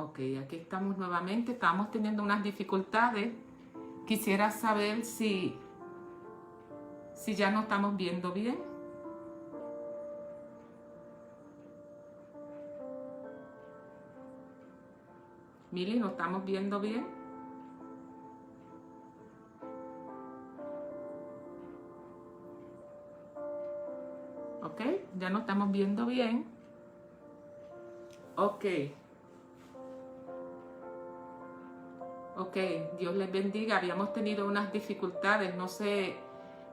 Ok, aquí estamos nuevamente. Estamos teniendo unas dificultades. Quisiera saber si ya nos estamos viendo bien. Mili, ¿nos estamos viendo bien? Ok, ya nos estamos viendo bien. Ok. Ok, Dios les bendiga. Habíamos tenido unas dificultades, no sé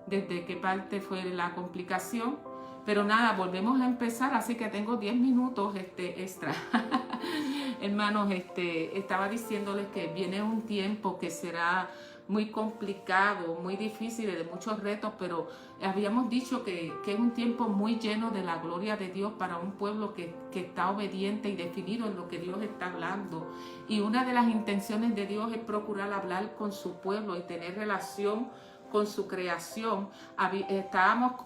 desde qué parte fue la complicación, pero nada, volvemos a empezar, así que tengo 10 minutos extra. Hermanos, estaba diciéndoles que viene un tiempo que será muy complicado, muy difícil, de muchos retos, pero habíamos dicho que es un tiempo muy lleno de la gloria de Dios para un pueblo que está obediente y definido en lo que Dios está hablando. Y una de las intenciones de Dios es procurar hablar con su pueblo y tener relación con su creación. Estábamos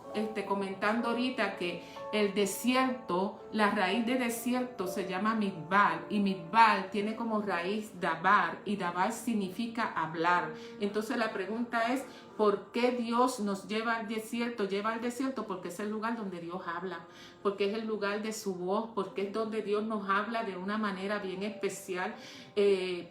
comentando ahorita que el desierto, la raíz de desierto se llama Midbar, y Midbar tiene como raíz Dabar, y Dabar significa hablar. Entonces la pregunta es, ¿por qué Dios nos lleva al desierto? Lleva al desierto porque es el lugar donde Dios habla, porque es el lugar de su voz, porque es donde Dios nos habla de una manera bien especial.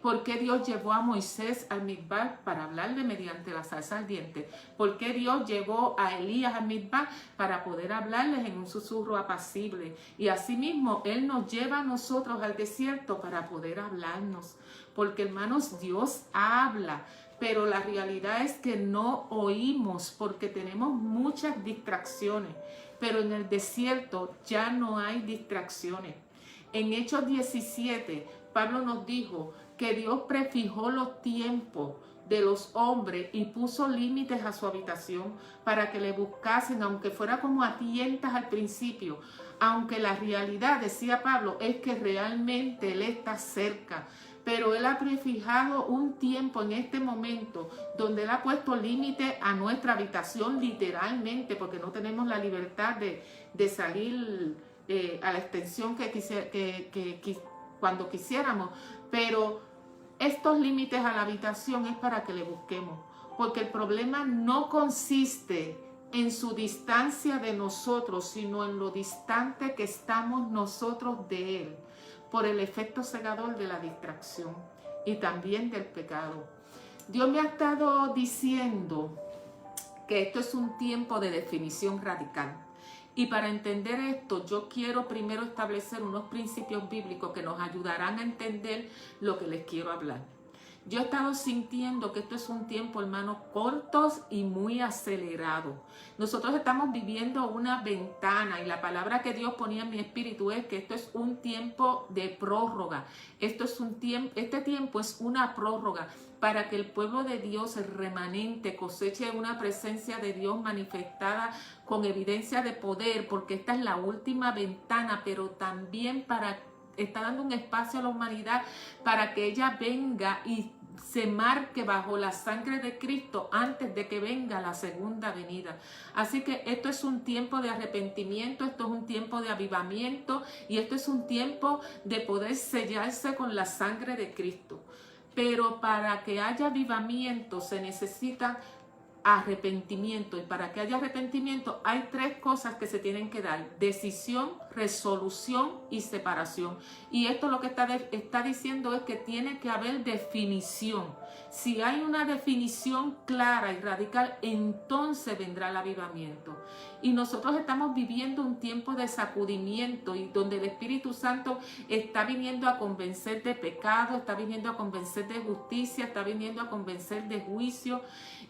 ¿Por qué Dios llevó a Moisés al Midbar? Para hablarle mediante la zarza ardiente. ¿Por qué Dios llevó a Elías al Midbar? Para poder hablarles en un susurro apacible. Y asimismo, Él nos lleva a nosotros al desierto para poder hablarnos. Porque, hermanos, Dios habla, pero la realidad es que no oímos porque tenemos muchas distracciones. Pero en el desierto ya no hay distracciones. En Hechos 17, Pablo nos dijo que Dios prefijó los tiempos de los hombres y puso límites a su habitación para que le buscasen, aunque fuera como a tientas al principio. Aunque la realidad, decía Pablo, es que realmente Él está cerca. Pero Él ha prefijado un tiempo en este momento donde Él ha puesto límite a nuestra habitación literalmente, porque no tenemos la libertad de salir a la extensión cuando quisiéramos. Pero estos límites a la habitación es para que le busquemos, porque el problema no consiste en su distancia de nosotros, sino en lo distante que estamos nosotros de Él, por el efecto cegador de la distracción y también del pecado. Dios me ha estado diciendo que esto es un tiempo de definición radical. Y para entender esto, yo quiero primero establecer unos principios bíblicos que nos ayudarán a entender lo que les quiero hablar. Yo he estado sintiendo que esto es un tiempo, hermanos, cortos y muy acelerado. Nosotros estamos viviendo una ventana y la palabra que Dios ponía en mi espíritu es que esto es un tiempo de prórroga. Este tiempo es una prórroga para que el pueblo de Dios, el remanente, coseche una presencia de Dios manifestada con evidencia de poder, porque esta es la última ventana, pero también está dando un espacio a la humanidad para que ella venga y se marque bajo la sangre de Cristo antes de que venga la segunda venida. Así que esto es un tiempo de arrepentimiento, esto es un tiempo de avivamiento y esto es un tiempo de poder sellarse con la sangre de Cristo. Pero para que haya avivamiento se necesita arrepentimiento, y para que haya arrepentimiento hay tres cosas que se tienen que dar: decisión, resolución y separación. Y esto lo que está diciendo es que tiene que haber definición. Si hay una definición clara y radical, entonces vendrá el avivamiento. Y nosotros estamos viviendo un tiempo de sacudimiento y donde el Espíritu Santo está viniendo a convencer de pecado, está viniendo a convencer de justicia, está viniendo a convencer de juicio.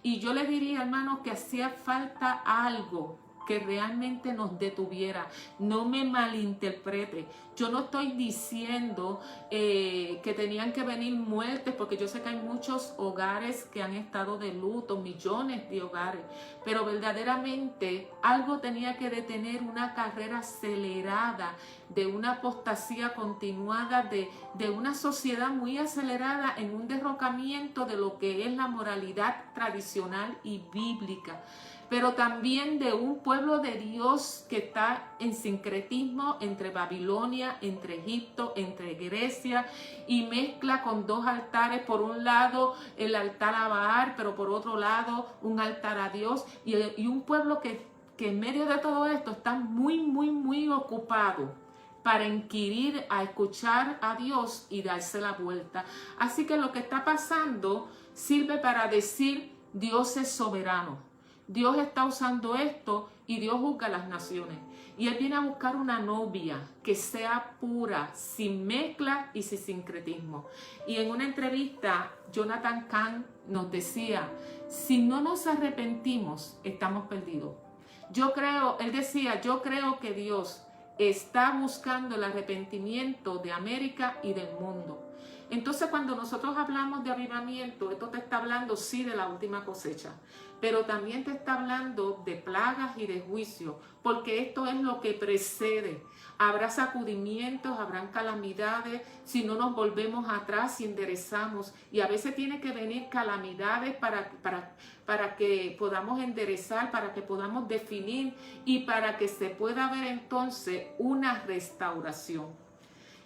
Y yo le diría, hermanos, que hacía falta algo que realmente nos detuviera. No me malinterprete. Yo no estoy diciendo que tenían que venir muertes, porque yo sé que hay muchos hogares que han estado de luto, millones de hogares, pero verdaderamente algo tenía que detener una carrera acelerada de una apostasía continuada, de una sociedad muy acelerada en un derrocamiento de lo que es la moralidad tradicional y bíblica. pero también de un pueblo de Dios que está en sincretismo entre Babilonia, entre Egipto, entre Grecia, y mezcla con dos altares, por un lado el altar a Baal, pero por otro lado un altar a Dios, y un pueblo que en medio de todo esto está muy ocupado para inquirir, a escuchar a Dios y darse la vuelta. Así que lo que está pasando sirve para decir: Dios es soberano. Dios está usando esto y Dios juzga a las naciones. Y Él viene a buscar una novia que sea pura, sin mezcla y sin sincretismo. Y en una entrevista, Jonathan Cahn nos decía: si no nos arrepentimos, estamos perdidos. Él decía, yo creo que Dios está buscando el arrepentimiento de América y del mundo. Entonces, cuando nosotros hablamos de avivamiento, esto te está hablando sí de la última cosecha, pero también te está hablando de plagas y de juicio, porque esto es lo que precede. Habrá sacudimientos, habrán calamidades, si no nos volvemos atrás y enderezamos. Y a veces tiene que venir calamidades para que podamos enderezar, para que podamos definir y para que se pueda ver entonces una restauración.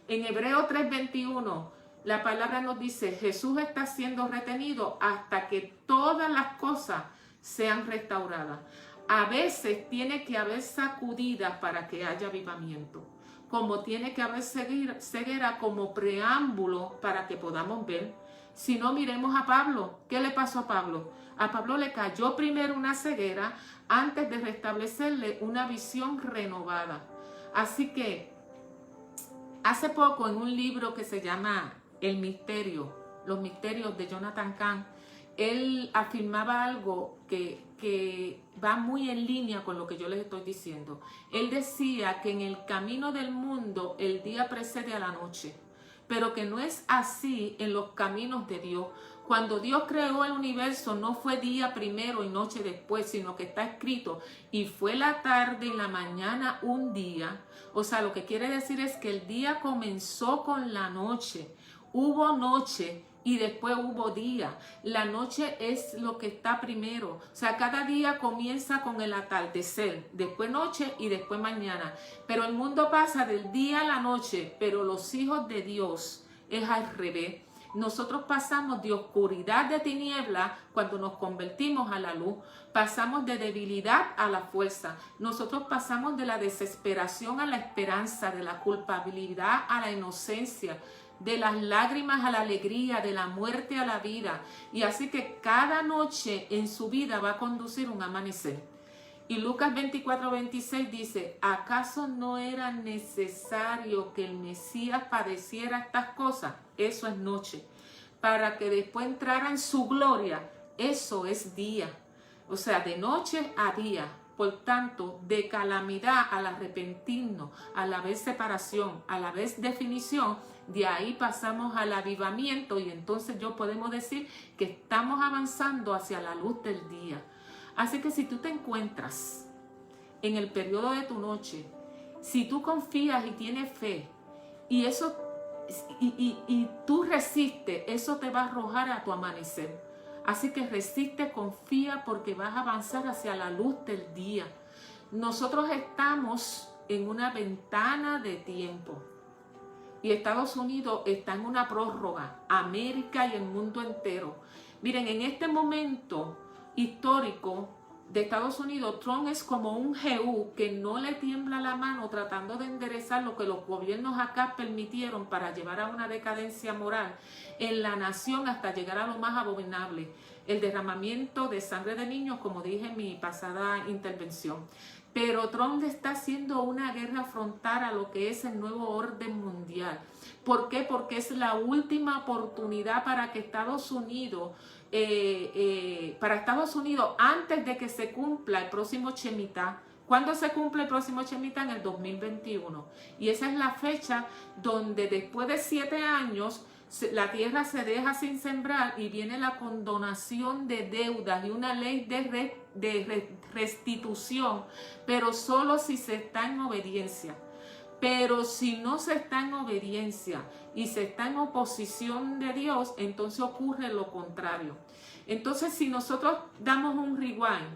En Hebreo 3:21, la palabra nos dice: Jesús está siendo retenido hasta que todas las cosas sean restauradas. A veces tiene que haber sacudidas para que haya avivamiento, como tiene que haber ceguera como preámbulo para que podamos ver. Si no, miremos a Pablo. ¿Qué le pasó a Pablo? A Pablo le cayó primero una ceguera antes de restablecerle una visión renovada. Así que hace poco, en un libro que se llama El Misterio, Los Misterios de Jonathan Cahn, él afirmaba algo que va muy en línea con lo que yo les estoy diciendo. Él decía que en el camino del mundo el día precede a la noche, pero que no es así en los caminos de Dios. Cuando Dios creó el universo no fue día primero y noche después, sino que está escrito: y fue la tarde y la mañana un día. O sea, lo que quiere decir es que el día comenzó con la noche. Hubo noche y después hubo día. La noche es lo que está primero. O sea, cada día comienza con el atardecer, después noche y después mañana. Pero el mundo pasa del día a la noche, pero los hijos de Dios es al revés. Nosotros pasamos de oscuridad, de tiniebla, cuando nos convertimos a la luz. Pasamos de debilidad a la fuerza. Nosotros pasamos de la desesperación a la esperanza, de la culpabilidad a la inocencia, de las lágrimas a la alegría, de la muerte a la vida. Y así que cada noche en su vida va a conducir un amanecer. Y Lucas 24:26 dice: ¿acaso no era necesario que el Mesías padeciera estas cosas? Eso es noche. Para que después entrara en su gloria, eso es día. O sea, de noche a día. Por tanto, de calamidad al arrepentirnos, a la vez separación, a la vez definición, de ahí pasamos al avivamiento y entonces podemos decir que estamos avanzando hacia la luz del día. Así que si tú te encuentras en el periodo de tu noche, si tú confías y tienes fe y eso y tú resistes, eso te va a arrojar a tu amanecer. Así que resiste, confía, porque vas a avanzar hacia la luz del día. Nosotros estamos en una ventana de tiempo y Estados Unidos está en una prórroga, América y el mundo entero. Miren, en este momento histórico de Estados Unidos, Trump es como un Jehú que no le tiembla la mano tratando de enderezar lo que los gobiernos acá permitieron para llevar a una decadencia moral en la nación hasta llegar a lo más abominable, el derramamiento de sangre de niños, como dije en mi pasada intervención. Pero Trump le está haciendo una guerra frontal a lo que es el nuevo orden mundial. ¿Por qué? Porque es la última oportunidad para que Estados Unidos, antes de que se cumpla el próximo Shemitah. ¿Cuándo se cumple el próximo Shemitah? En el 2021. Y esa es la fecha donde después de 7 años la tierra se deja sin sembrar y viene la condonación de deudas y una ley de restitución, pero solo si se está en obediencia. Pero si no se está en obediencia y se está en oposición de Dios, entonces ocurre lo contrario. Entonces, si nosotros damos un rewind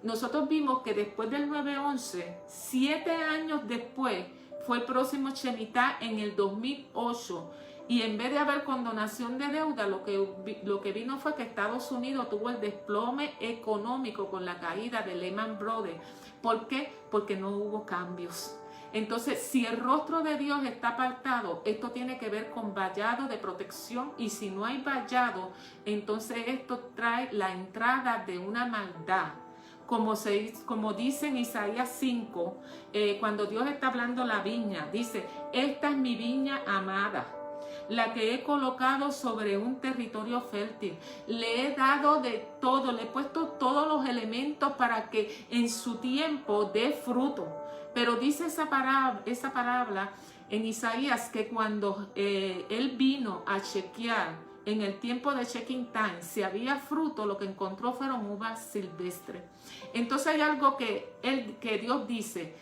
nosotros vimos que después del 9/11, 7 años después, fue el próximo Shemitah en el 2008. Y en vez de haber condonación de deuda, lo que vino fue que Estados Unidos tuvo el desplome económico con la caída de Lehman Brothers. ¿Por qué? Porque no hubo cambios. Entonces, si el rostro de Dios está apartado, esto tiene que ver con vallado de protección, y si no hay vallado, entonces esto trae la entrada de una maldad. Como dice en Isaías 5, cuando Dios está hablando la viña, dice: esta es mi viña amada, la que he colocado sobre un territorio fértil. Le he dado de todo, le he puesto todos los elementos para que en su tiempo dé fruto. Pero dice esa palabra en Isaías que cuando él vino a chequear en el tiempo de checking time, si había fruto, lo que encontró fueron uvas silvestres. Entonces hay algo que Dios dice,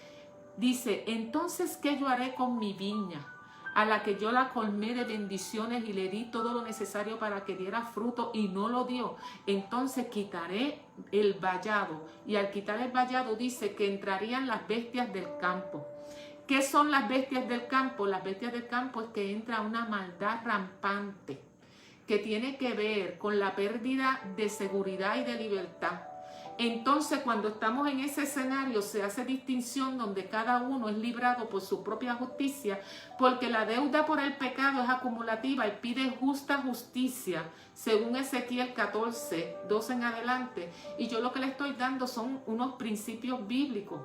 entonces, ¿qué yo haré con mi viña, a la que yo la colmé de bendiciones y le di todo lo necesario para que diera fruto y no lo dio? Entonces quitaré el vallado, y al quitar el vallado dice que entrarían las bestias del campo. ¿Qué son las bestias del campo? Las bestias del campo es que entra una maldad rampante que tiene que ver con la pérdida de seguridad y de libertad. Entonces, cuando estamos en ese escenario, se hace distinción donde cada uno es librado por su propia justicia, porque la deuda por el pecado es acumulativa y pide justa justicia, según Ezequiel 14, 12 en adelante. Y yo lo que le estoy dando son unos principios bíblicos.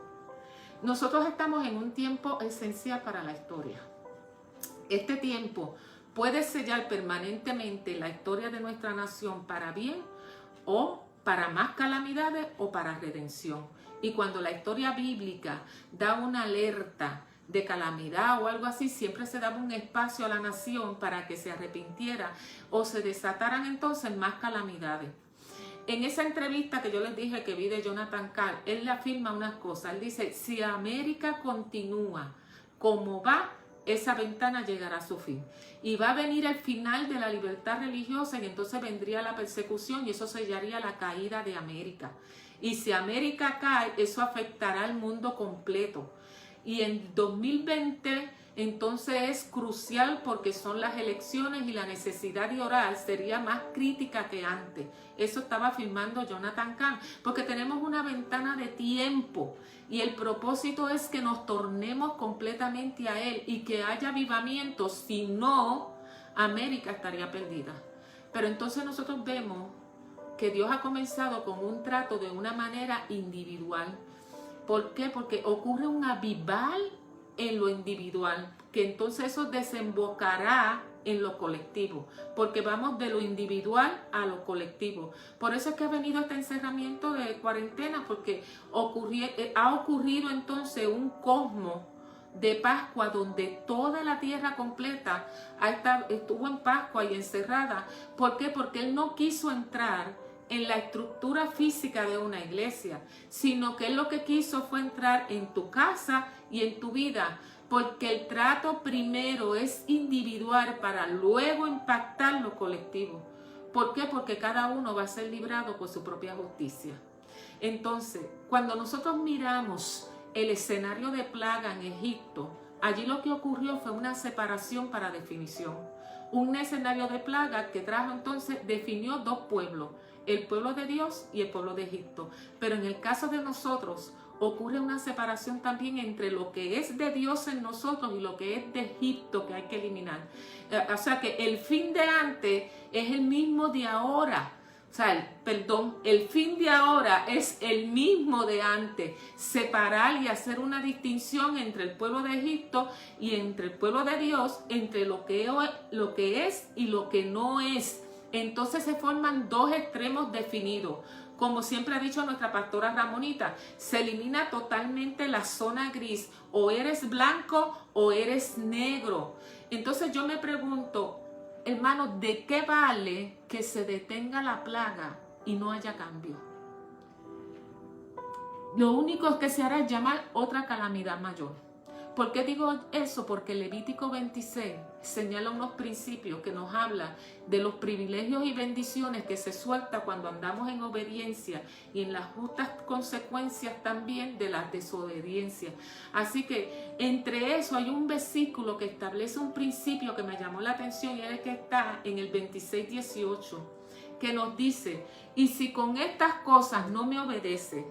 Nosotros estamos en un tiempo esencial para la historia. Este tiempo puede sellar permanentemente la historia de nuestra nación para bien, o para más calamidades, o para redención. Y cuando la historia bíblica da una alerta de calamidad o algo así, siempre se daba un espacio a la nación para que se arrepintiera o se desataran entonces más calamidades. En esa entrevista que yo les dije que vi de Jonathan Cahn, él le afirma unas cosas. Él dice: si América continúa como va, esa ventana llegará a su fin. Y va a venir el final de la libertad religiosa, y entonces vendría la persecución, y eso sellaría la caída de América. Y si América cae, eso afectará al mundo completo. Y en 2020 entonces es crucial, porque son las elecciones y la necesidad de orar sería más crítica que antes. Eso estaba afirmando Jonathan Cahn, porque tenemos una ventana de tiempo y el propósito es que nos tornemos completamente a Él y que haya avivamiento. Si no, América estaría perdida. Pero entonces nosotros vemos que Dios ha comenzado con un trato de una manera individual. ¿Por qué? Porque ocurre un avivar en lo individual, que entonces eso desembocará en lo colectivo, porque vamos de lo individual a lo colectivo. Por eso es que ha venido este encerramiento de cuarentena, porque ha ocurrido entonces un cosmos de Pascua donde toda la tierra completa estuvo en Pascua y encerrada. ¿Por qué? Porque Él no quiso entrar en la estructura física de una iglesia, sino que Él lo que quiso fue entrar en tu casa y en tu vida, porque el trato primero es individual para luego impactar lo colectivo. ¿Por qué? Porque cada uno va a ser librado por su propia justicia. Entonces, cuando nosotros miramos el escenario de plaga en Egipto, allí lo que ocurrió fue una separación para definición. Un escenario de plaga que trajo entonces, definió dos pueblos, el pueblo de Dios y el pueblo de Egipto. Pero en el caso de nosotros, ocurre una separación también entre lo que es de Dios en nosotros y lo que es de Egipto, que hay que eliminar. O sea que el fin de antes es el mismo de ahora. El fin de ahora es el mismo de antes. Separar y hacer una distinción entre el pueblo de Egipto y entre el pueblo de Dios, entre lo que es y lo que no es. Entonces se forman dos extremos definidos. Como siempre ha dicho nuestra pastora Ramonita, se elimina totalmente la zona gris. O eres blanco o eres negro. Entonces yo me pregunto, hermano, ¿de qué vale que se detenga la plaga y no haya cambio? Lo único que se hará es llamar otra calamidad mayor. ¿Por qué digo eso? Porque Levítico 26 señala unos principios que nos habla de los privilegios y bendiciones que se suelta cuando andamos en obediencia y en las justas consecuencias también de la desobediencia. Así que entre eso hay un versículo que establece un principio que me llamó la atención y es el que está en el 26:18, que nos dice: y si con estas cosas no me obedece,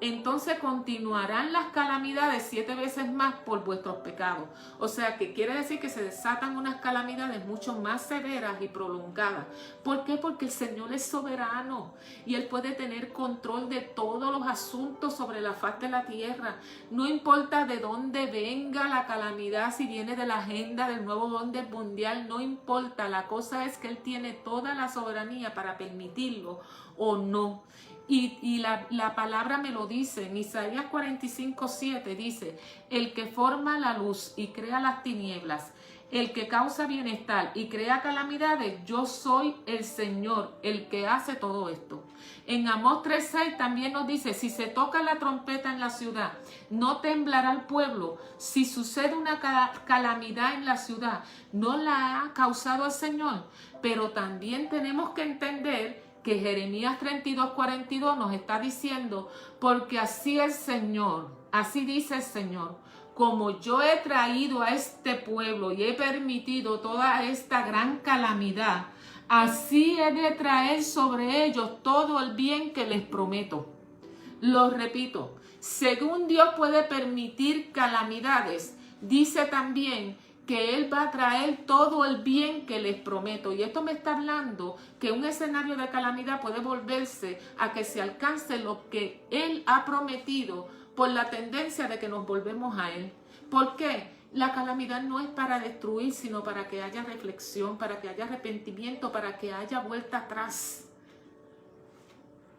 entonces continuarán las calamidades 7 veces más por vuestros pecados. O sea, que quiere decir que se desatan unas calamidades mucho más severas y prolongadas. ¿Por qué? Porque el Señor es soberano y Él puede tener control de todos los asuntos sobre la faz de la tierra. No importa de dónde venga la calamidad, si viene de la agenda del nuevo orden mundial, no importa. La cosa es que Él tiene toda la soberanía para permitirlo o no. Y la palabra me lo dice, en Isaías 45:7 dice: el que forma la luz y crea las tinieblas, el que causa bienestar y crea calamidades, yo soy el Señor, el que hace todo esto. En Amós 3:6 también nos dice: si se toca la trompeta en la ciudad, no temblará el pueblo. Si sucede una calamidad en la ciudad, no la ha causado el Señor. Pero también tenemos que entender que Jeremías 32:42 nos está diciendo: porque así el Señor, así dice el Señor, como yo he traído a este pueblo y he permitido toda esta gran calamidad, así he de traer sobre ellos todo el bien que les prometo. Lo repito, según Dios puede permitir calamidades, dice también que Él va a traer todo el bien que les prometo. Y esto me está hablando que un escenario de calamidad puede volverse a que se alcance lo que Él ha prometido por la tendencia de que nos volvemos a Él. ¿Por qué? La calamidad no es para destruir, sino para que haya reflexión, para que haya arrepentimiento, para que haya vuelta atrás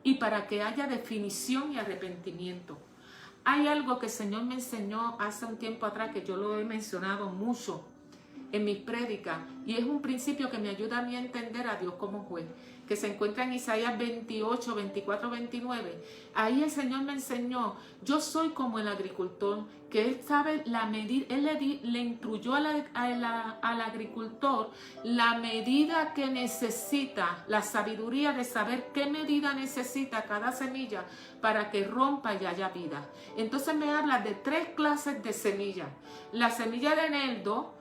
y para que haya definición y arrepentimiento. Hay algo que el Señor me enseñó hace un tiempo atrás, que yo lo he mencionado mucho en mis prédicas, y es un principio que me ayuda a mí a entender a Dios como juez, que se encuentra en Isaías 28, 24, 29. Ahí el Señor me enseñó: yo soy como el agricultor, que Él sabe la medida. Él le instruyó al agricultor la medida que necesita, la sabiduría de saber qué medida necesita cada semilla para que rompa y haya vida. Entonces me habla de 3 clases de semillas. La semilla de eneldo,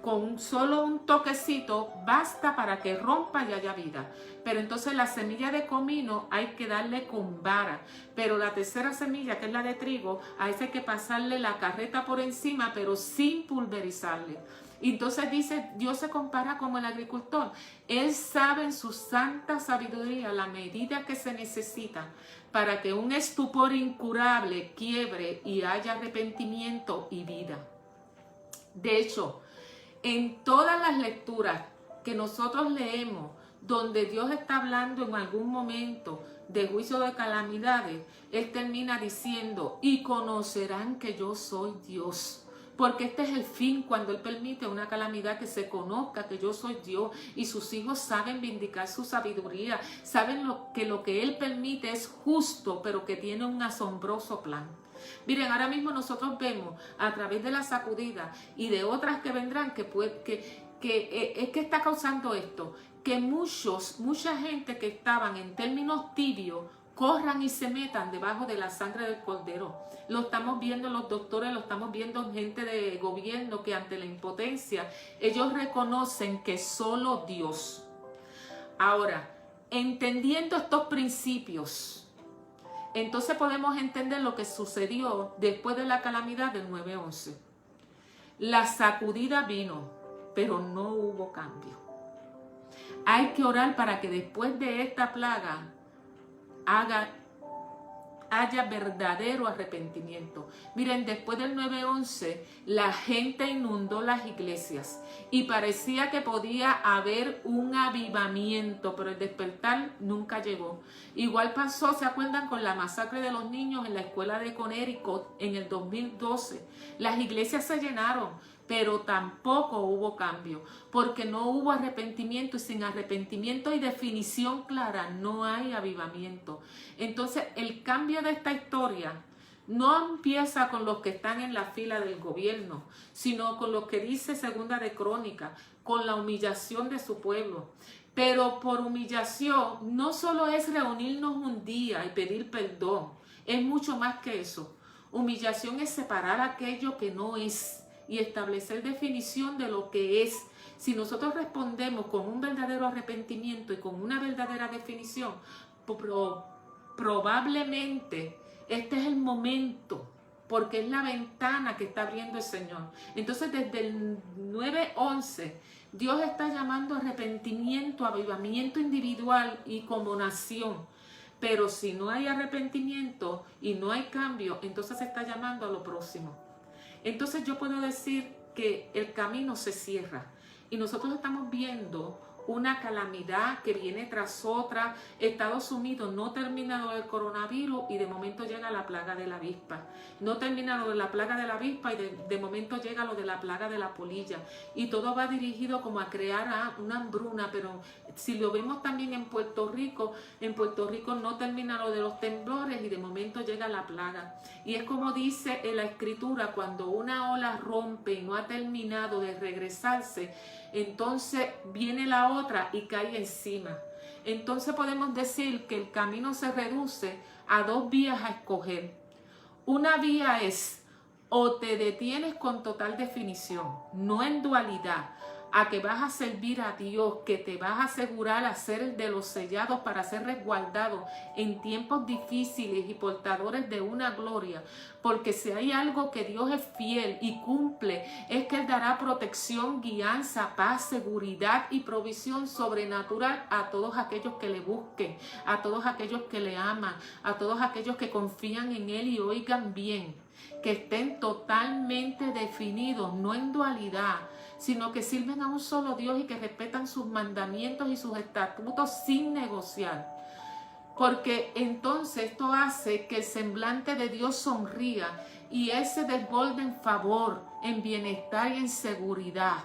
con solo un toquecito basta para que rompa y haya vida. Pero entonces la semilla de comino hay que darle con vara. Pero la tercera semilla, que es la de trigo, a esa hay que pasarle la carreta por encima, pero sin pulverizarle. Entonces dice, Dios se compara como el agricultor. Él sabe en su santa sabiduría la medida que se necesita para que un estupor incurable quiebre y haya arrepentimiento y vida. De hecho, en todas las lecturas que nosotros leemos, donde Dios está hablando en algún momento de juicio de calamidades, Él termina diciendo: y conocerán que yo soy Dios. Porque este es el fin, cuando Él permite una calamidad, que se conozca que yo soy Dios, y sus hijos saben vindicar su sabiduría, saben lo que Él permite es justo, pero que tiene un asombroso plan. Miren, ahora mismo nosotros vemos a través de la sacudida y de otras que vendrán que está causando esto, que mucha gente que estaban en términos tibios corran y se metan debajo de la sangre del Cordero. Lo estamos viendo los doctores, lo estamos viendo gente de gobierno que ante la impotencia ellos reconocen que solo Dios. Ahora, entendiendo estos principios, entonces podemos entender lo que sucedió después de la calamidad del 9/11. La sacudida vino, pero no hubo cambio. Hay que orar para que después de esta plaga haya verdadero arrepentimiento. Miren, después del 9/11, la gente inundó las iglesias y parecía que podía haber un avivamiento, pero el despertar nunca llegó. Igual pasó, ¿se acuerdan?, con la masacre de los niños en la escuela de Connecticut en el 2012. Las iglesias se llenaron, pero tampoco hubo cambio, porque no hubo arrepentimiento, y sin arrepentimiento y definición clara no hay avivamiento. Entonces, el cambio de esta historia no empieza con los que están en la fila del gobierno, sino con lo que dice Segunda de Crónicas, con la humillación de su pueblo. Pero por humillación no solo es reunirnos un día y pedir perdón, es mucho más que eso. Humillación es separar aquello que no es y establecer definición de lo que es. Si nosotros respondemos con un verdadero arrepentimiento y con una verdadera definición, probablemente este es el momento, porque es la ventana que está abriendo el Señor. Entonces desde el 9:11, Dios está llamando a arrepentimiento, avivamiento individual y como nación. Pero si no hay arrepentimiento y no hay cambio, entonces se está llamando a lo próximo. Entonces yo puedo decir que el camino se cierra y nosotros estamos viendo una calamidad que viene tras otra. Estados Unidos no termina lo del coronavirus y de momento llega la plaga de la avispa. No termina lo de la plaga de la avispa y de momento llega lo de la plaga de la polilla. Y todo va dirigido como a crear una hambruna, pero si lo vemos también en Puerto Rico no termina lo de los temblores y de momento llega la plaga. Y es como dice en la Escritura, cuando una ola rompe y no ha terminado de regresarse, entonces viene la otra y cae encima. Entonces podemos decir que el camino se reduce a dos vías a escoger. Una vía es o te detienes con total definición, no en dualidad, a que vas a servir a Dios, que te vas a asegurar a ser de los sellados para ser resguardados en tiempos difíciles y portadores de una gloria, porque si hay algo que Dios es fiel y cumple, es que Él dará protección, guianza, paz, seguridad y provisión sobrenatural a todos aquellos que le busquen, a todos aquellos que le aman, a todos aquellos que confían en Él y oigan bien, que estén totalmente definidos, no en dualidad, sino que sirven a un solo Dios y que respetan sus mandamientos y sus estatutos sin negociar. Porque entonces esto hace que el semblante de Dios sonría y Él se desborde en favor, en bienestar y en seguridad,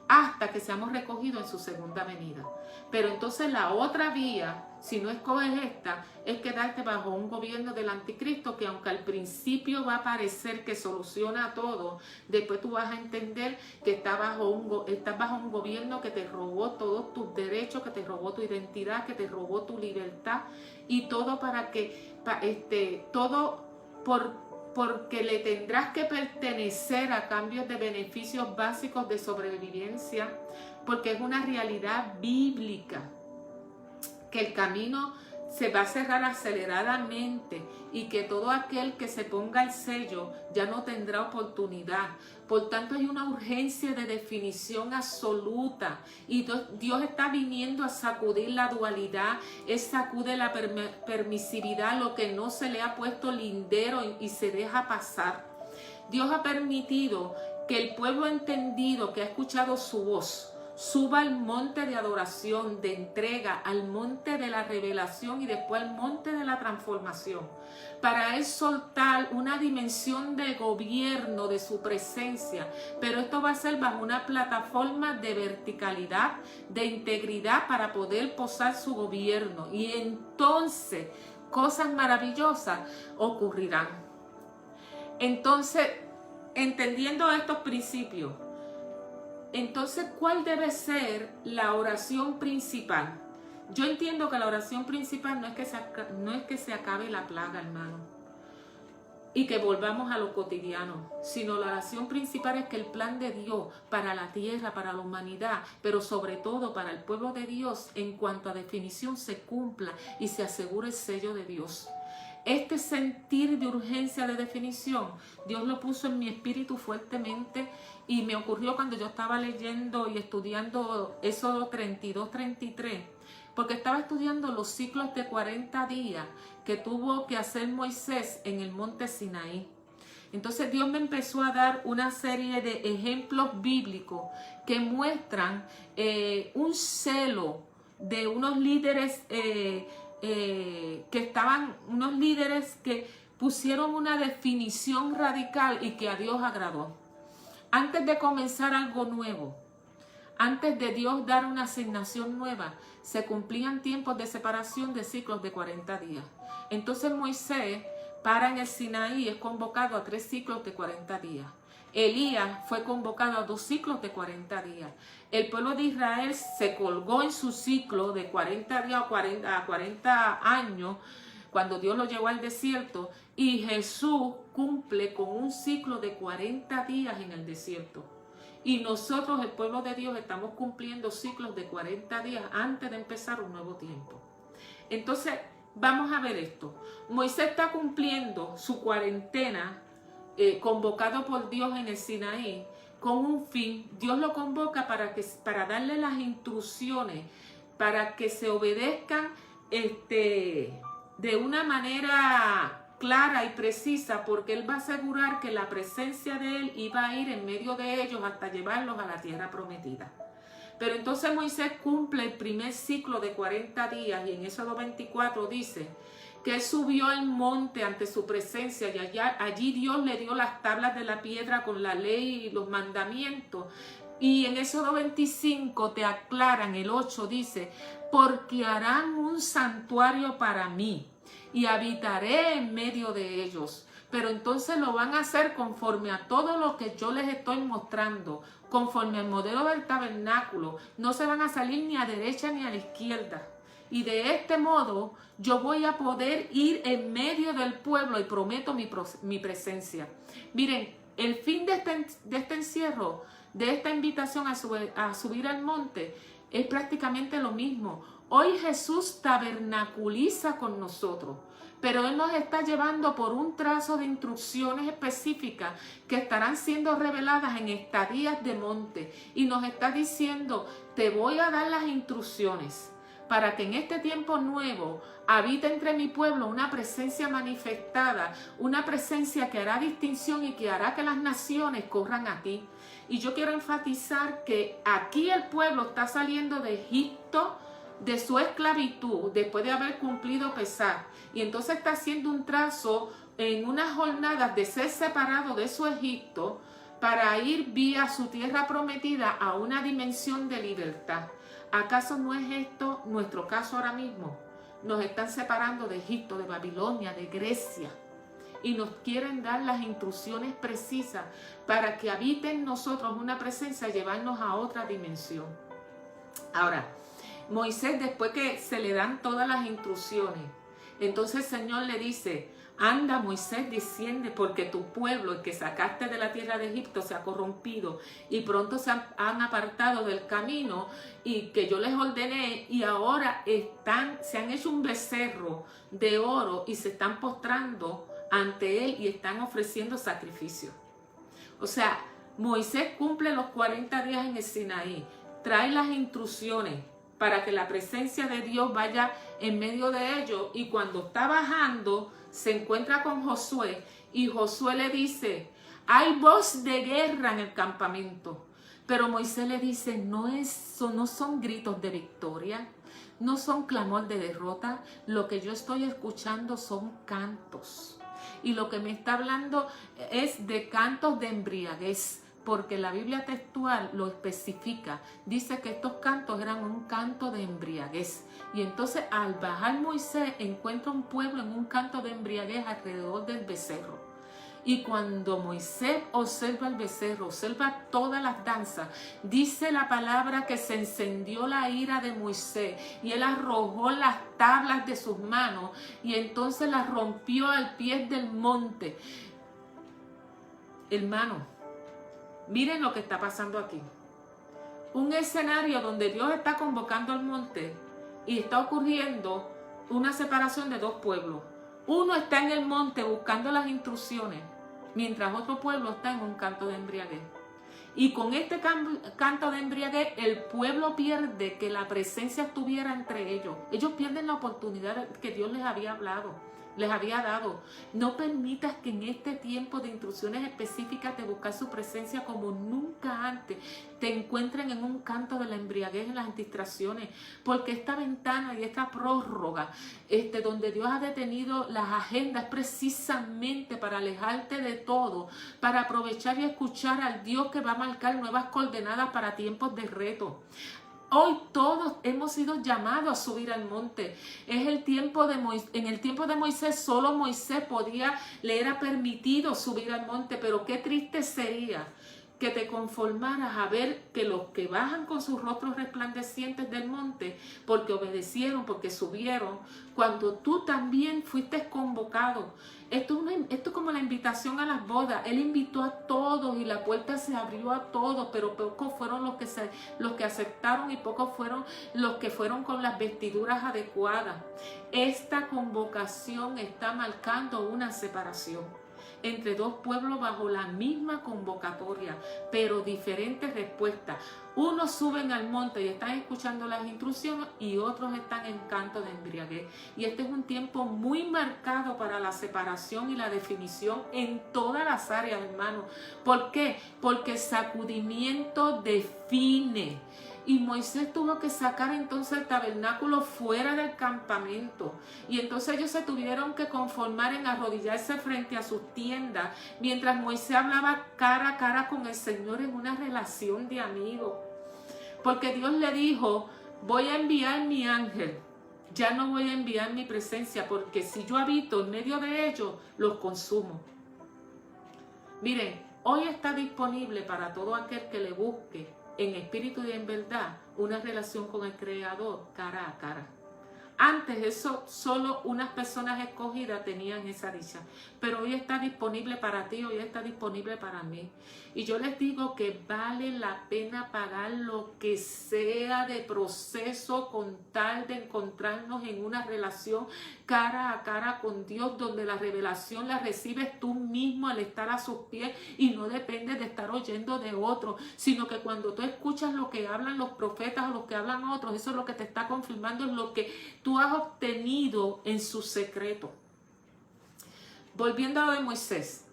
hasta que seamos recogidos en su segunda venida. Pero entonces la otra vía, si no escoges esta, es quedarte bajo un gobierno del anticristo que aunque al principio va a parecer que soluciona todo, después tú vas a entender que estás bajo un gobierno que te robó todos tus derechos, que te robó tu identidad, que te robó tu libertad y todo porque le tendrás que pertenecer a cambio de beneficios básicos de sobrevivencia, porque es una realidad bíblica que el camino se va a cerrar aceleradamente y que todo aquel que se ponga el sello ya no tendrá oportunidad. Por tanto, hay una urgencia de definición absoluta y Dios está viniendo a sacudir la dualidad. Él sacude la permisividad, lo que no se le ha puesto lindero y se deja pasar. Dios ha permitido que el pueblo entendido que ha escuchado su voz suba al monte de adoración, de entrega, al monte de la revelación y después al monte de la transformación, para Él soltar una dimensión de gobierno de su presencia. Pero esto va a ser bajo una plataforma de verticalidad, de integridad, para poder posar su gobierno. Y entonces cosas maravillosas ocurrirán. Entonces, entendiendo estos principios, entonces, ¿cuál debe ser la oración principal? Yo entiendo que la oración principal no es que se acabe la plaga, hermano, y que volvamos a lo cotidiano, sino la oración principal es que el plan de Dios para la tierra, para la humanidad, pero sobre todo para el pueblo de Dios, en cuanto a definición, se cumpla y se asegure el sello de Dios. Este sentir de urgencia de definición, Dios lo puso en mi espíritu fuertemente y me ocurrió cuando yo estaba leyendo y estudiando Éxodo 32-33, porque estaba estudiando los ciclos de 40 días que tuvo que hacer Moisés en el monte Sinaí. Entonces Dios me empezó a dar una serie de ejemplos bíblicos que muestran un celo de unos líderes unos líderes que pusieron una definición radical y que a Dios agradó. Antes de comenzar algo nuevo, antes de Dios dar una asignación nueva, se cumplían tiempos de separación de ciclos de 40 días. Entonces Moisés para en el Sinaí y es convocado a 3 ciclos de 40 días. Elías fue convocado a 2 ciclos de 40 días. El pueblo de Israel se colgó en su ciclo de 40 días a 40 años cuando Dios lo llevó al desierto, y Jesús cumple con un ciclo de 40 días en el desierto. Y nosotros, el pueblo de Dios, estamos cumpliendo ciclos de 40 días antes de empezar un nuevo tiempo. Entonces, vamos a ver esto. Moisés está cumpliendo su cuarentena convocado por Dios en el Sinaí con un fin. Dios lo convoca para darle las instrucciones, para que se obedezcan de una manera clara y precisa, porque Él va a asegurar que la presencia de Él iba a ir en medio de ellos hasta llevarlos a la tierra prometida. Pero entonces Moisés cumple el primer ciclo de 40 días y en Éxodo 24 dice que Él subió al monte ante su presencia y allí Dios le dio las tablas de la piedra con la ley y los mandamientos. Y en Éxodo 25 te aclaran, el 8 dice, porque harán un santuario para mí y habitaré en medio de ellos. Pero entonces lo van a hacer conforme a todo lo que yo les estoy mostrando, conforme al modelo del tabernáculo. No se van a salir ni a derecha ni a la izquierda. Y de este modo yo voy a poder ir en medio del pueblo y prometo mi presencia. Miren, el fin de este encierro, de esta invitación a subir al monte, es prácticamente lo mismo. Hoy Jesús tabernaculiza con nosotros, pero Él nos está llevando por un trazo de instrucciones específicas que estarán siendo reveladas en estadías de monte. Y nos está diciendo, te voy a dar las instrucciones para que en este tiempo nuevo habite entre mi pueblo una presencia manifestada, una presencia que hará distinción y que hará que las naciones corran a ti. Y yo quiero enfatizar que aquí el pueblo está saliendo de Egipto, de su esclavitud, después de haber cumplido Pesaj, y entonces está haciendo un trazo en unas jornadas de ser separado de su Egipto para ir vía su tierra prometida a una dimensión de libertad. ¿Acaso no es esto nuestro caso ahora mismo? Nos están separando de Egipto, de Babilonia, de Grecia, y nos quieren dar las instrucciones precisas para que habite en nosotros una presencia y llevarnos a otra dimensión. Ahora, Moisés, después que se le dan todas las instrucciones, entonces el Señor le dice, anda Moisés, desciende, porque tu pueblo, el que sacaste de la tierra de Egipto, se ha corrompido y pronto se han apartado del camino y que yo les ordené, y ahora se han hecho un becerro de oro y se están postrando ante él y están ofreciendo sacrificio. O sea, Moisés cumple los 40 días en el Sinaí, trae las instrucciones para que la presencia de Dios vaya en medio de ellos, y cuando está bajando se encuentra con Josué y Josué le dice, hay voz de guerra en el campamento, pero Moisés le dice, no son gritos de victoria, no son clamor de derrota, lo que yo estoy escuchando son cantos, y lo que me está hablando es de cantos de embriaguez, porque la Biblia textual lo especifica, dice que estos cantos eran un canto de embriaguez. Y entonces al bajar Moisés encuentra un pueblo en un canto de embriaguez alrededor del becerro. Y cuando Moisés observa el becerro, observa todas las danzas, dice la palabra que se encendió la ira de Moisés y él arrojó las tablas de sus manos y entonces las rompió al pie del monte. Hermano, miren lo que está pasando aquí. Un escenario donde Dios está convocando al monte y está ocurriendo una separación de dos pueblos. Uno está en el monte buscando las instrucciones, mientras otro pueblo está en un canto de embriaguez. Y con este canto de embriaguez, el pueblo pierde que la presencia estuviera entre ellos. Ellos pierden la oportunidad que Dios les había hablado, les había dado. No permitas que en este tiempo de instrucciones específicas de buscar su presencia como nunca antes te encuentren en un canto de la embriaguez, en las distracciones, porque esta ventana y esta prórroga donde Dios ha detenido las agendas precisamente para alejarte de todo, para aprovechar y escuchar al Dios que va a marcar nuevas coordenadas para tiempos de reto. Hoy todos hemos sido llamados a subir al monte. Es el tiempo de en el tiempo de Moisés, solo Moisés le era permitido subir al monte, pero qué triste sería que te conformaras a ver que los que bajan con sus rostros resplandecientes del monte, porque obedecieron, porque subieron, cuando tú también fuiste convocado. Esto es como la invitación a las bodas. Él invitó a todos y la puerta se abrió a todos, pero pocos fueron los que aceptaron y pocos fueron los que fueron con las vestiduras adecuadas. Esta convocación está marcando una separación entre dos pueblos bajo la misma convocatoria, pero diferentes respuestas. Unos suben al monte y están escuchando las instrucciones y otros están en canto de embriaguez. Y este es un tiempo muy marcado para la separación y la definición en todas las áreas, hermanos. ¿Por qué? Porque el sacudimiento define. Y Moisés tuvo que sacar entonces el tabernáculo fuera del campamento. Y entonces ellos se tuvieron que conformar en arrodillarse frente a sus tiendas, mientras Moisés hablaba cara a cara con el Señor en una relación de amigo. Porque Dios le dijo, voy a enviar mi ángel. Ya no voy a enviar mi presencia, porque si yo habito en medio de ellos, los consumo. Miren, hoy está disponible para todo aquel que le busque en espíritu y en verdad, una relación con el Creador cara a cara. Antes eso solo unas personas escogidas tenían esa dicha, pero hoy está disponible para ti, hoy está disponible para mí. Y yo les digo que vale la pena pagar lo que sea de proceso con tal de encontrarnos en una relación cara a cara con Dios, donde la revelación la recibes tú mismo al estar a sus pies y no dependes de estar oyendo de otros, sino que cuando tú escuchas lo que hablan los profetas o lo que hablan otros, eso es lo que te está confirmando, es lo que tú has obtenido en su secreto. Volviendo a lo de Moisés,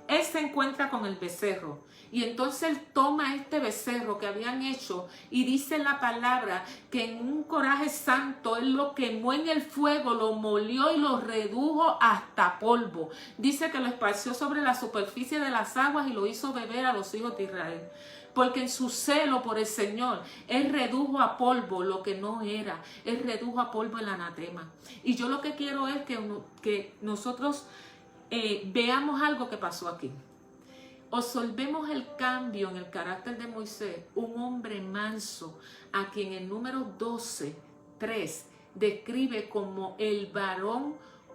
él se encuentra con el becerro y entonces él toma este becerro que habían hecho y dice la palabra que en un coraje santo él lo quemó en el fuego, lo molió y lo redujo hasta polvo. Dice que lo esparció sobre la superficie de las aguas y lo hizo beber a los hijos de Israel. Porque en su celo por el Señor, Él redujo a polvo lo que no era. Él redujo a polvo el anatema. Y yo lo que quiero es que nosotros veamos algo que pasó aquí. Observemos el cambio en el carácter de Moisés, un hombre manso, a quien en Números 12:3 describe como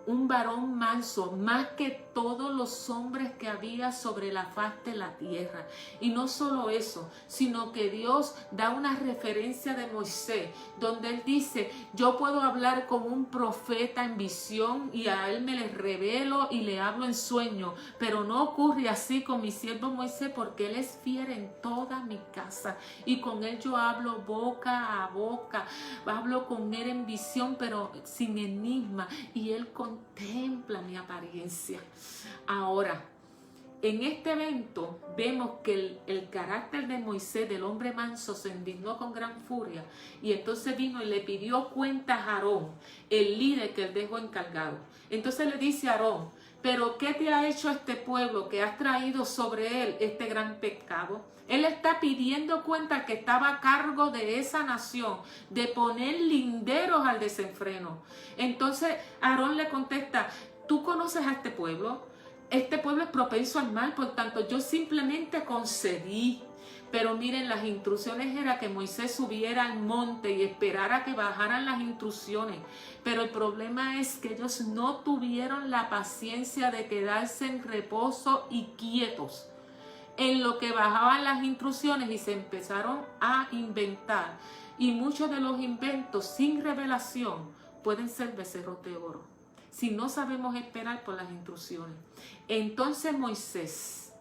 un varón manso, más que todos los hombres que había sobre la faz de la tierra. Y no solo eso, sino que Dios da una referencia de Moisés, donde él dice, yo puedo hablar con un profeta en visión y a él me le revelo y le hablo en sueño, pero no ocurre así con mi siervo Moisés, porque él es fiel en toda mi casa y con él yo hablo boca a boca, hablo con él en visión pero sin enigma y él contempla mi apariencia. Ahora, en este evento vemos que el carácter de Moisés, del hombre manso, se indignó con gran furia y entonces vino y le pidió cuentas a Aarón, el líder que él dejó encargado. Entonces le dice a Aarón, ¿pero qué te ha hecho este pueblo que has traído sobre él este gran pecado? Él está pidiendo cuenta que estaba a cargo de esa nación, de poner linderos al desenfreno. Entonces Aarón le contesta, ¿tú conoces a este pueblo? Este pueblo es propenso al mal, por tanto yo simplemente concedí. Pero miren, las instrucciones era que Moisés subiera al monte y esperara que bajaran las instrucciones. Pero el problema es que ellos no tuvieron la paciencia de quedarse en reposo y quietos en lo que bajaban las instrucciones y se empezaron a inventar. Y muchos de los inventos sin revelación pueden ser becerros de oro, si no sabemos esperar por las instrucciones. Entonces Moisés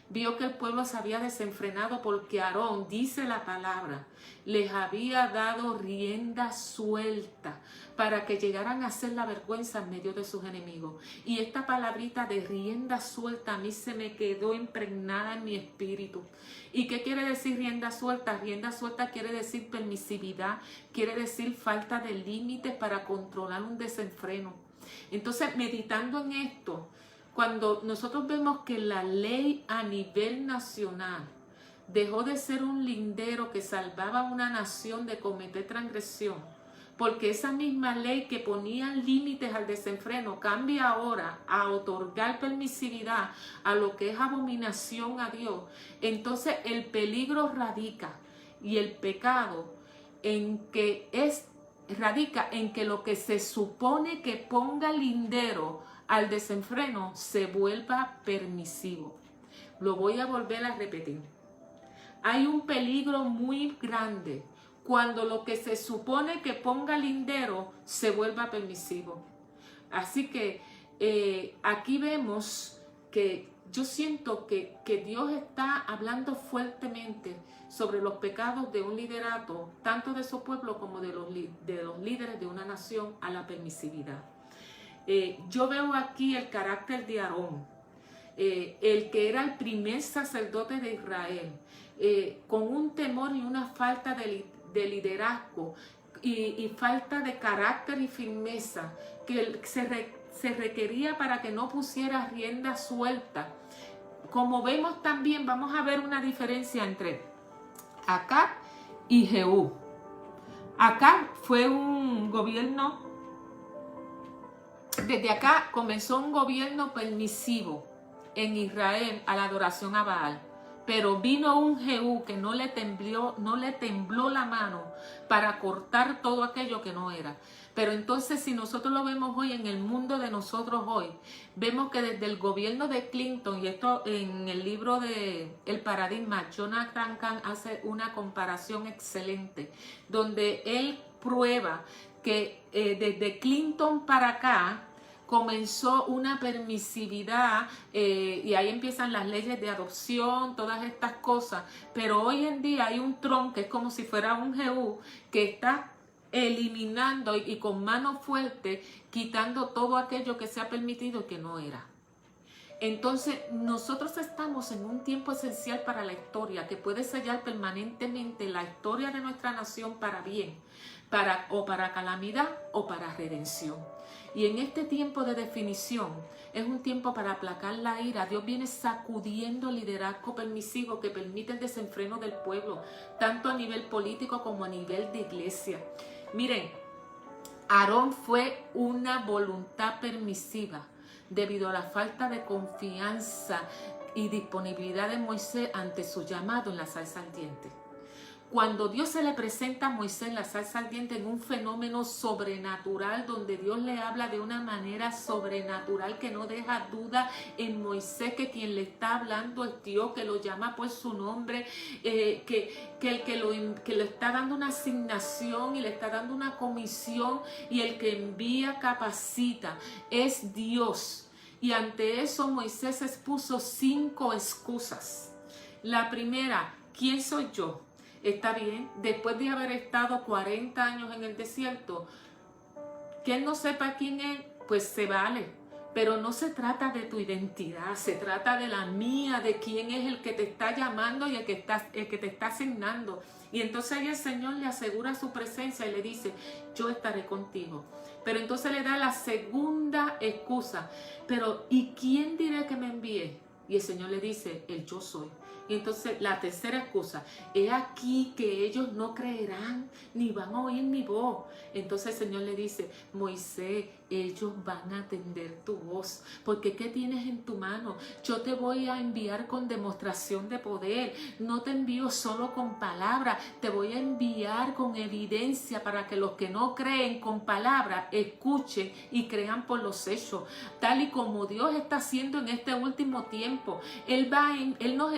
vio que el pueblo se había desenfrenado porque Aarón, dice la palabra, les había dado rienda suelta para que llegaran a hacer la vergüenza en medio de sus enemigos. Y esta palabrita de rienda suelta a mí se me quedó impregnada en mi espíritu. ¿Y qué quiere decir rienda suelta? Rienda suelta quiere decir permisividad, quiere decir falta de límites para controlar un desenfreno. Entonces, meditando en esto, cuando nosotros vemos que la ley a nivel nacional dejó de ser un lindero que salvaba a una nación de cometer transgresión, porque esa misma ley que ponía límites al desenfreno cambia ahora a otorgar permisividad a lo que es abominación a Dios. Entonces el peligro radica y el pecado radica en que lo que se supone que ponga lindero al desenfreno se vuelva permisivo. Lo voy a volver a repetir. Hay un peligro muy grande cuando lo que se supone que ponga lindero se vuelva permisivo. Así que aquí vemos que yo siento que Dios está hablando fuertemente sobre los pecados de un liderato, tanto de su pueblo como de los líderes de una nación, a la permisividad. Yo veo aquí el carácter de Aarón, el que era el primer sacerdote de Israel, con un temor y una falta de liderazgo y falta de carácter y firmeza que se requería para que no pusiera rienda suelta. Como vemos también, vamos a ver una diferencia entre Acab y Jehú. Acab fue un gobierno, desde acá comenzó un gobierno permisivo en Israel a la adoración a Baal. Pero vino un Jehú que no le tembló la mano para cortar todo aquello que no era. Pero entonces, si nosotros lo vemos hoy en el mundo de nosotros hoy, vemos que desde el gobierno de Clinton, y esto en el libro de El Paradigma, Jonathan Cahn hace una comparación excelente, donde él prueba que desde Clinton para acá, comenzó una permisividad y ahí empiezan las leyes de adopción, todas estas cosas. Pero hoy en día hay un Trump que es como si fuera un Jehú que está eliminando y con mano fuerte quitando todo aquello que se ha permitido y que no era. Entonces nosotros estamos en un tiempo esencial para la historia que puede sellar permanentemente la historia de nuestra nación para bien, o para calamidad o para redención. Y en este tiempo de definición es un tiempo para aplacar la ira. Dios viene sacudiendo el liderazgo permisivo que permite el desenfreno del pueblo, tanto a nivel político como a nivel de iglesia. Miren, Aarón fue una voluntad permisiva debido a la falta de confianza y disponibilidad de Moisés ante su llamado en la zarza ardiente. Cuando Dios se le presenta a Moisés en la zarza ardiente en un fenómeno sobrenatural, donde Dios le habla de una manera sobrenatural que no deja duda en Moisés que quien le está hablando es Dios, que lo llama por su nombre, que le está dando una asignación y le está dando una comisión, y el que envía capacita es Dios. Y ante eso Moisés expuso 5 excusas. La primera: ¿quién soy yo? Está bien, después de haber estado 40 años en el desierto, que él no sepa quién es, pues se vale. Pero no se trata de tu identidad, se trata de la mía, de quién es el que te está llamando y el que te está asignando. Y entonces ahí el Señor le asegura su presencia y le dice: yo estaré contigo. Pero entonces le da la segunda excusa: pero ¿y quién dirá que me envíe? Y el Señor le dice: el yo soy. Y entonces la tercera excusa: he aquí que ellos no creerán, ni van a oír mi voz. Entonces el Señor le dice: Moisés, ellos van a atender tu voz, porque ¿qué tienes en tu mano? Yo te voy a enviar con demostración de poder, no te envío solo con palabras, te voy a enviar con evidencia para que los que no creen con palabras escuchen y crean por los hechos, tal y como Dios está haciendo en este último tiempo. Él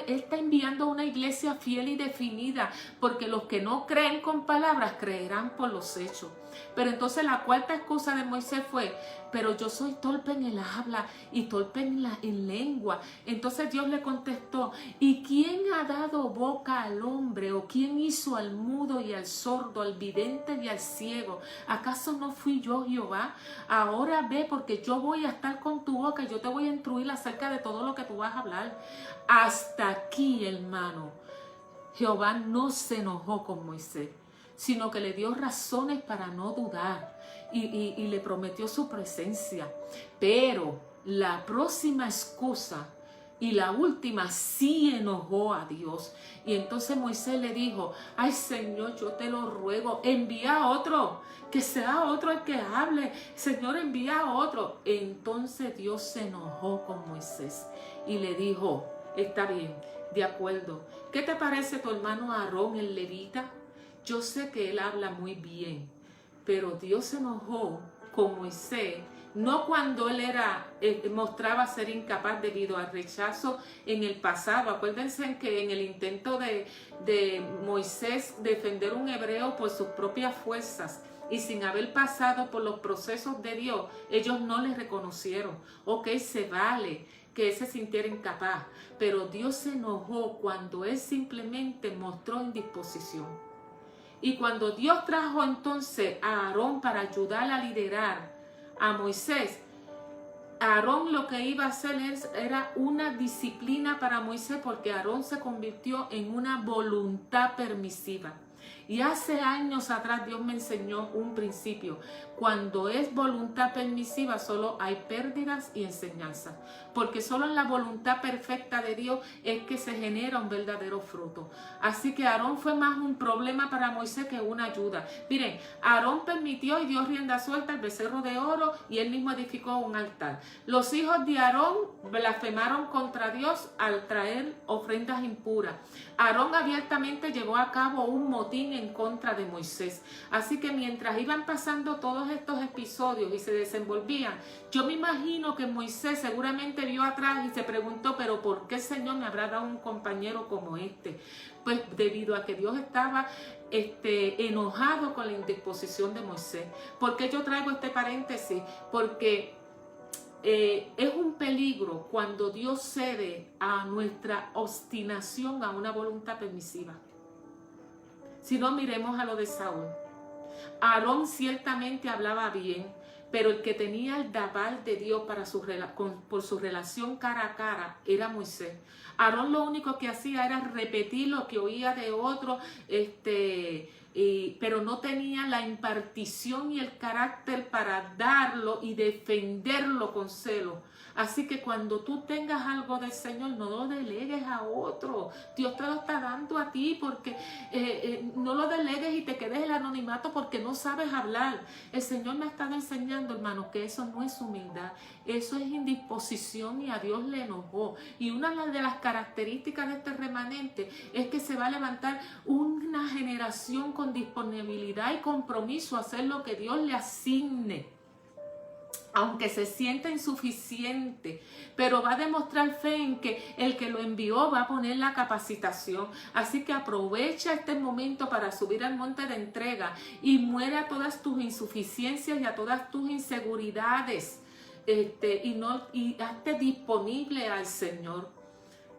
está enviando una iglesia fiel y definida, porque los que no creen con palabras creerán por los hechos. Pero entonces la cuarta excusa de Moisés fue: pero yo soy torpe en el habla y torpe en lengua. Entonces Dios le contestó: ¿y quién ha dado boca al hombre? ¿O quién hizo al mudo y al sordo, al vidente y al ciego? ¿Acaso no fui yo, Jehová? Ahora ve, porque yo voy a estar con tu boca y yo te voy a instruir acerca de todo lo que tú vas a hablar. Hasta aquí, hermano, Jehová no se enojó con Moisés, sino que le dio razones para no dudar y le prometió su presencia. Pero la próxima excusa Y la última sí enojó a Dios. Y entonces Moisés le dijo, ay Señor, yo te lo ruego, envía a otro, que sea otro el que hable. Señor, envía a otro. Entonces Dios se enojó con Moisés y le dijo, está bien, de acuerdo. ¿Qué te parece tu hermano Aarón, el levita? Yo sé que él habla muy bien, pero Dios se enojó con Moisés, no cuando él mostraba ser incapaz debido al rechazo en el pasado. Acuérdense que en el intento de Moisés defender un hebreo por sus propias fuerzas y sin haber pasado por los procesos de Dios, ellos no le reconocieron. Ok, se vale que él se sintiera incapaz, pero Dios se enojó cuando él simplemente mostró indisposición. Y cuando Dios trajo entonces a Aarón para ayudar a liderar a Moisés, Aarón lo que iba a hacer era una disciplina para Moisés, porque Aarón se convirtió en una voluntad permisiva. Y hace años atrás Dios me enseñó un principio. Cuando es voluntad permisiva solo hay pérdidas y enseñanzas. Porque solo en la voluntad perfecta de Dios es que se genera un verdadero fruto. Así que Aarón fue más un problema para Moisés que una ayuda. Miren, Aarón permitió y dio rienda suelta al becerro de oro y él mismo edificó un altar. Los hijos de Aarón blasfemaron contra Dios al traer ofrendas impuras. Aarón abiertamente llevó a cabo un motín en contra de Moisés. Así que mientras iban pasando todos estos episodios y se desenvolvían, yo me imagino que Moisés seguramente vio atrás y se preguntó, pero ¿por qué el Señor me habrá dado un compañero como este? Pues debido a que Dios estaba enojado con la indisposición de Moisés. ¿Por qué yo traigo este paréntesis? Porque es un peligro cuando Dios cede a nuestra obstinación a una voluntad permisiva. Si no, miremos a lo de Saúl. Aarón ciertamente hablaba bien, pero el que tenía el daval de Dios por su relación cara a cara era Moisés. Aarón lo único que hacía era repetir lo que oía de otro, pero no tenía la impartición y el carácter para darlo y defenderlo con celo. Así que cuando tú tengas algo del Señor, no lo delegues a otro. Dios te lo está dando a ti, porque no lo delegues y te quedes en el anonimato porque no sabes hablar. El Señor me ha estado enseñando, hermano, que eso no es humildad. Eso es indisposición y a Dios le enojó. Y una de las características de este remanente es que se va a levantar una generación con disponibilidad y compromiso a hacer lo que Dios le asigne, aunque se sienta insuficiente, pero va a demostrar fe en que el que lo envió va a poner la capacitación. Así que aprovecha este momento para subir al monte de entrega y muere a todas tus insuficiencias y a todas tus inseguridades, y hazte disponible al Señor.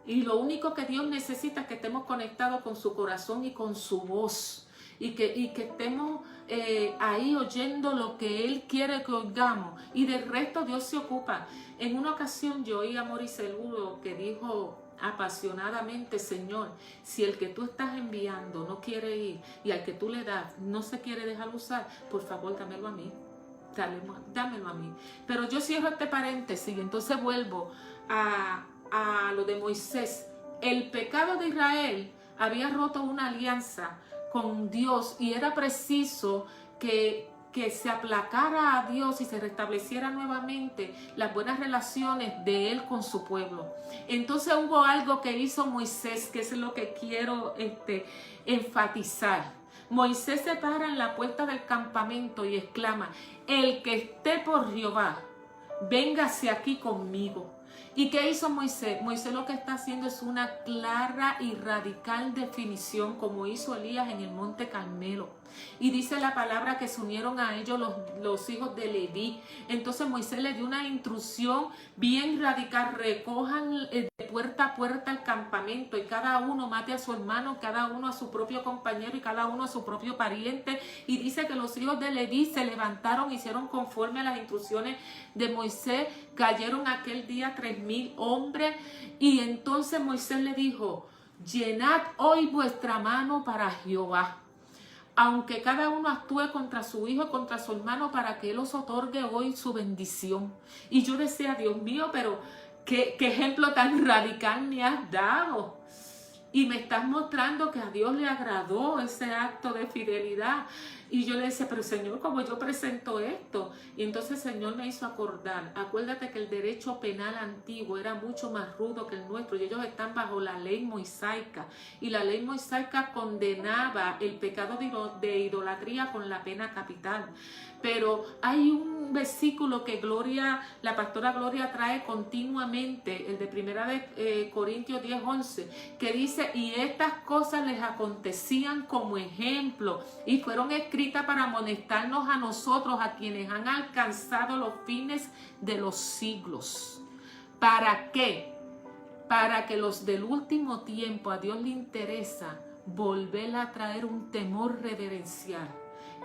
Y lo único que Dios necesita es que estemos conectados con su corazón y con su voz. Y que estemos ahí oyendo lo que Él quiere que oigamos. Y del resto Dios se ocupa. En una ocasión yo oí a Moris Seguro que dijo apasionadamente: Señor, si el que tú estás enviando no quiere ir y al que tú le das no se quiere dejar usar, por favor dámelo a mí. Dámelo a mí. Pero yo cierro este paréntesis y entonces vuelvo a lo de Moisés. El pecado de Israel había roto una alianza con Dios y era preciso que se aplacara a Dios y se restableciera nuevamente las buenas relaciones de Él con su pueblo. Entonces hubo algo que hizo Moisés, que es lo que quiero enfatizar. Moisés se para en la puerta del campamento y exclama: el que esté por Jehová, véngase aquí conmigo. ¿Y qué hizo Moisés? Moisés lo que está haciendo es una clara y radical definición, como hizo Elías en el monte Carmelo. Y dice la palabra que se unieron a ellos los hijos de Leví. Entonces Moisés le dio una instrucción bien radical: recojan de puerta a puerta el campamento y cada uno mate a su hermano, cada uno a su propio compañero y cada uno a su propio pariente. Y dice que los hijos de Leví se levantaron, hicieron conforme a las instrucciones de Moisés, cayeron aquel día 3,000 hombres. Y entonces Moisés le dijo: llenad hoy vuestra mano para Jehová, aunque cada uno actúe contra su hijo y contra su hermano, para que Él os otorgue hoy su bendición. Y yo decía: Dios mío, pero ¿Qué ejemplo tan radical me has dado? Y me estás mostrando que a Dios le agradó ese acto de fidelidad. Y yo le decía, pero Señor, ¿cómo yo presento esto? Y entonces el Señor me hizo acordar, acuérdate que el derecho penal antiguo era mucho más rudo que el nuestro y ellos están bajo la ley mosaica. Y la ley mosaica condenaba el pecado de idolatría con la pena capital. Pero hay un versículo que la pastora Gloria trae continuamente, el de Primera de Corintios 10:11, que dice, y estas cosas les acontecían como ejemplo y fueron escritas para amonestarnos a nosotros, a quienes han alcanzado los fines de los siglos. ¿Para qué? Para que los del último tiempo a Dios le interesa volver a traer un temor reverencial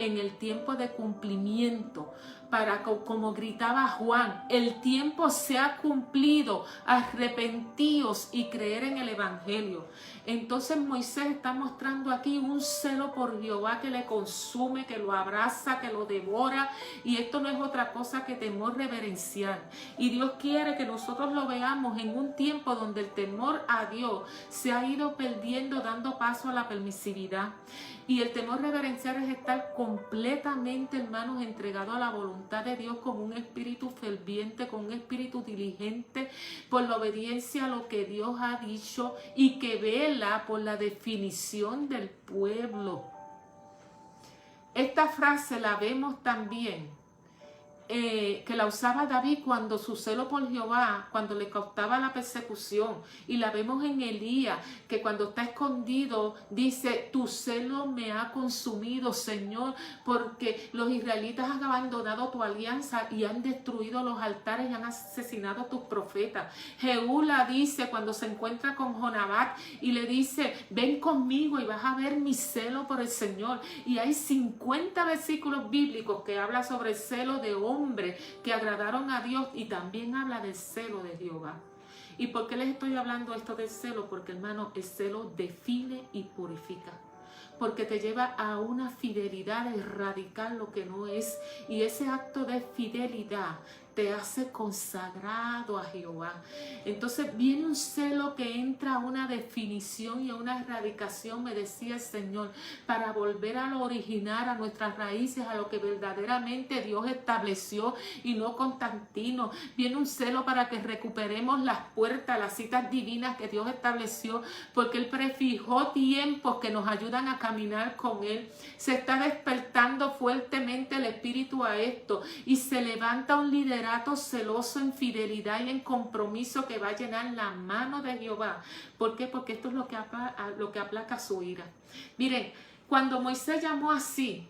en el tiempo de cumplimiento, para que, como gritaba Juan, el tiempo se ha cumplido, arrepentíos y creer en el Evangelio. Entonces Moisés está mostrando aquí un celo por Jehová que le consume, que lo abraza, que lo devora, y esto no es otra cosa que temor reverencial. Y Dios quiere que nosotros lo veamos en un tiempo donde el temor a Dios se ha ido perdiendo, dando paso a la permisividad. Y el temor reverencial es estar completamente, hermanos, entregado a la voluntad de Dios con un espíritu ferviente, con un espíritu diligente por la obediencia a lo que Dios ha dicho y que vela por la definición del pueblo. Esta frase la vemos también que la usaba David cuando su celo por Jehová, cuando le costaba la persecución, y la vemos en Elías, que cuando está escondido dice, tu celo me ha consumido, Señor, porque los israelitas han abandonado tu alianza y han destruido los altares y han asesinado a tus profetas. Jehú la dice cuando se encuentra con Jonabat y le dice, ven conmigo y vas a ver mi celo por el Señor. Y hay 50 versículos bíblicos que hablan sobre el celo de hombres que agradaron a Dios, y también habla del celo de Jehová. ¿Y por qué les estoy hablando esto del celo? Porque, hermano, el celo define y purifica, porque te lleva a una fidelidad de erradicar lo que no es, y ese acto de fidelidad te hace consagrado a Jehová. Entonces viene un celo que entra a una definición y a una erradicación, me decía el Señor, para volver a lo original, a nuestras raíces, a lo que verdaderamente Dios estableció y no Constantino. Viene un celo para que recuperemos las puertas, las citas divinas que Dios estableció, porque Él prefijó tiempos que nos ayudan a caminar con Él. Se está despertando fuertemente el Espíritu a esto, y se levanta un liderazgo celoso en fidelidad y en compromiso que va a llenar la mano de Jehová. ¿Por qué? Porque esto es lo que aplaca su ira. Miren, cuando Moisés llamó así,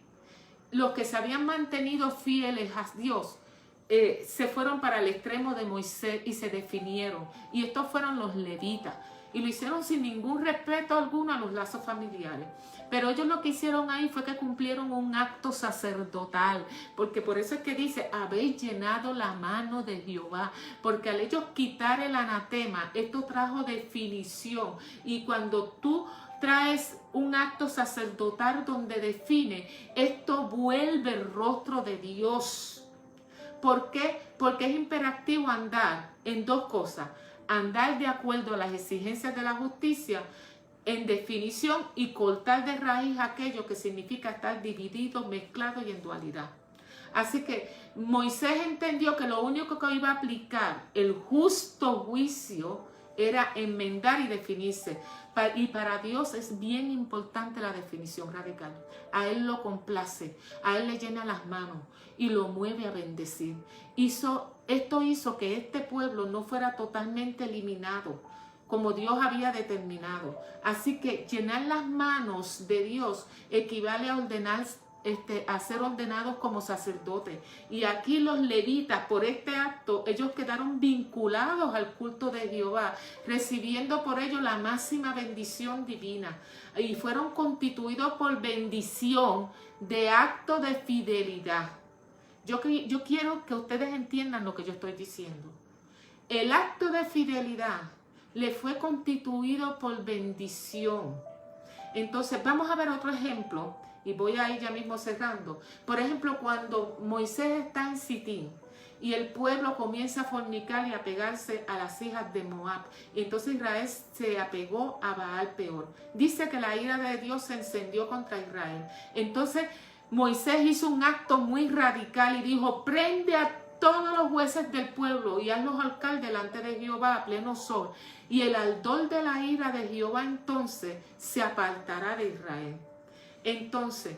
los que se habían mantenido fieles a Dios, se fueron para el extremo de Moisés y se definieron. Y estos fueron los levitas. Y lo hicieron sin ningún respeto alguno a los lazos familiares. Pero ellos lo que hicieron ahí fue que cumplieron un acto sacerdotal. Porque por eso es que dice, habéis llenado la mano de Jehová. Porque al ellos quitar el anatema, esto trajo definición. Y cuando tú traes un acto sacerdotal donde define, esto vuelve el rostro de Dios. ¿Por qué? Porque es imperativo andar en dos cosas. Andar de acuerdo a las exigencias de la justicia en definición, y cortar de raíz aquello que significa estar dividido, mezclado y en dualidad. Así que Moisés entendió que lo único que iba a aplicar el justo juicio era enmendar y definirse. Y para Dios es bien importante la definición radical. A Él lo complace, a Él le llena las manos y lo mueve a bendecir. Esto hizo que este pueblo no fuera totalmente eliminado, como Dios había determinado. Así que llenar las manos de Dios equivale a ordenar, a ser ordenados como sacerdotes. Y aquí los levitas, por este acto, ellos quedaron vinculados al culto de Jehová, recibiendo por ello la máxima bendición divina. Y fueron constituidos por bendición de acto de fidelidad. Yo quiero que ustedes entiendan lo que yo estoy diciendo. El acto de fidelidad le fue constituido por bendición. Entonces vamos a ver otro ejemplo y voy a ir ya mismo cerrando. Por ejemplo, cuando Moisés está en Sitín y el pueblo comienza a fornicar y a pegarse a las hijas de Moab. Y entonces Israel se apegó a Baal Peor. Dice que la ira de Dios se encendió contra Israel. Entonces Moisés hizo un acto muy radical y dijo: prende a todos los jueces del pueblo y hazlos alcaldes delante de Jehová a pleno sol. Y el ardor de la ira de Jehová entonces se apartará de Israel. Entonces,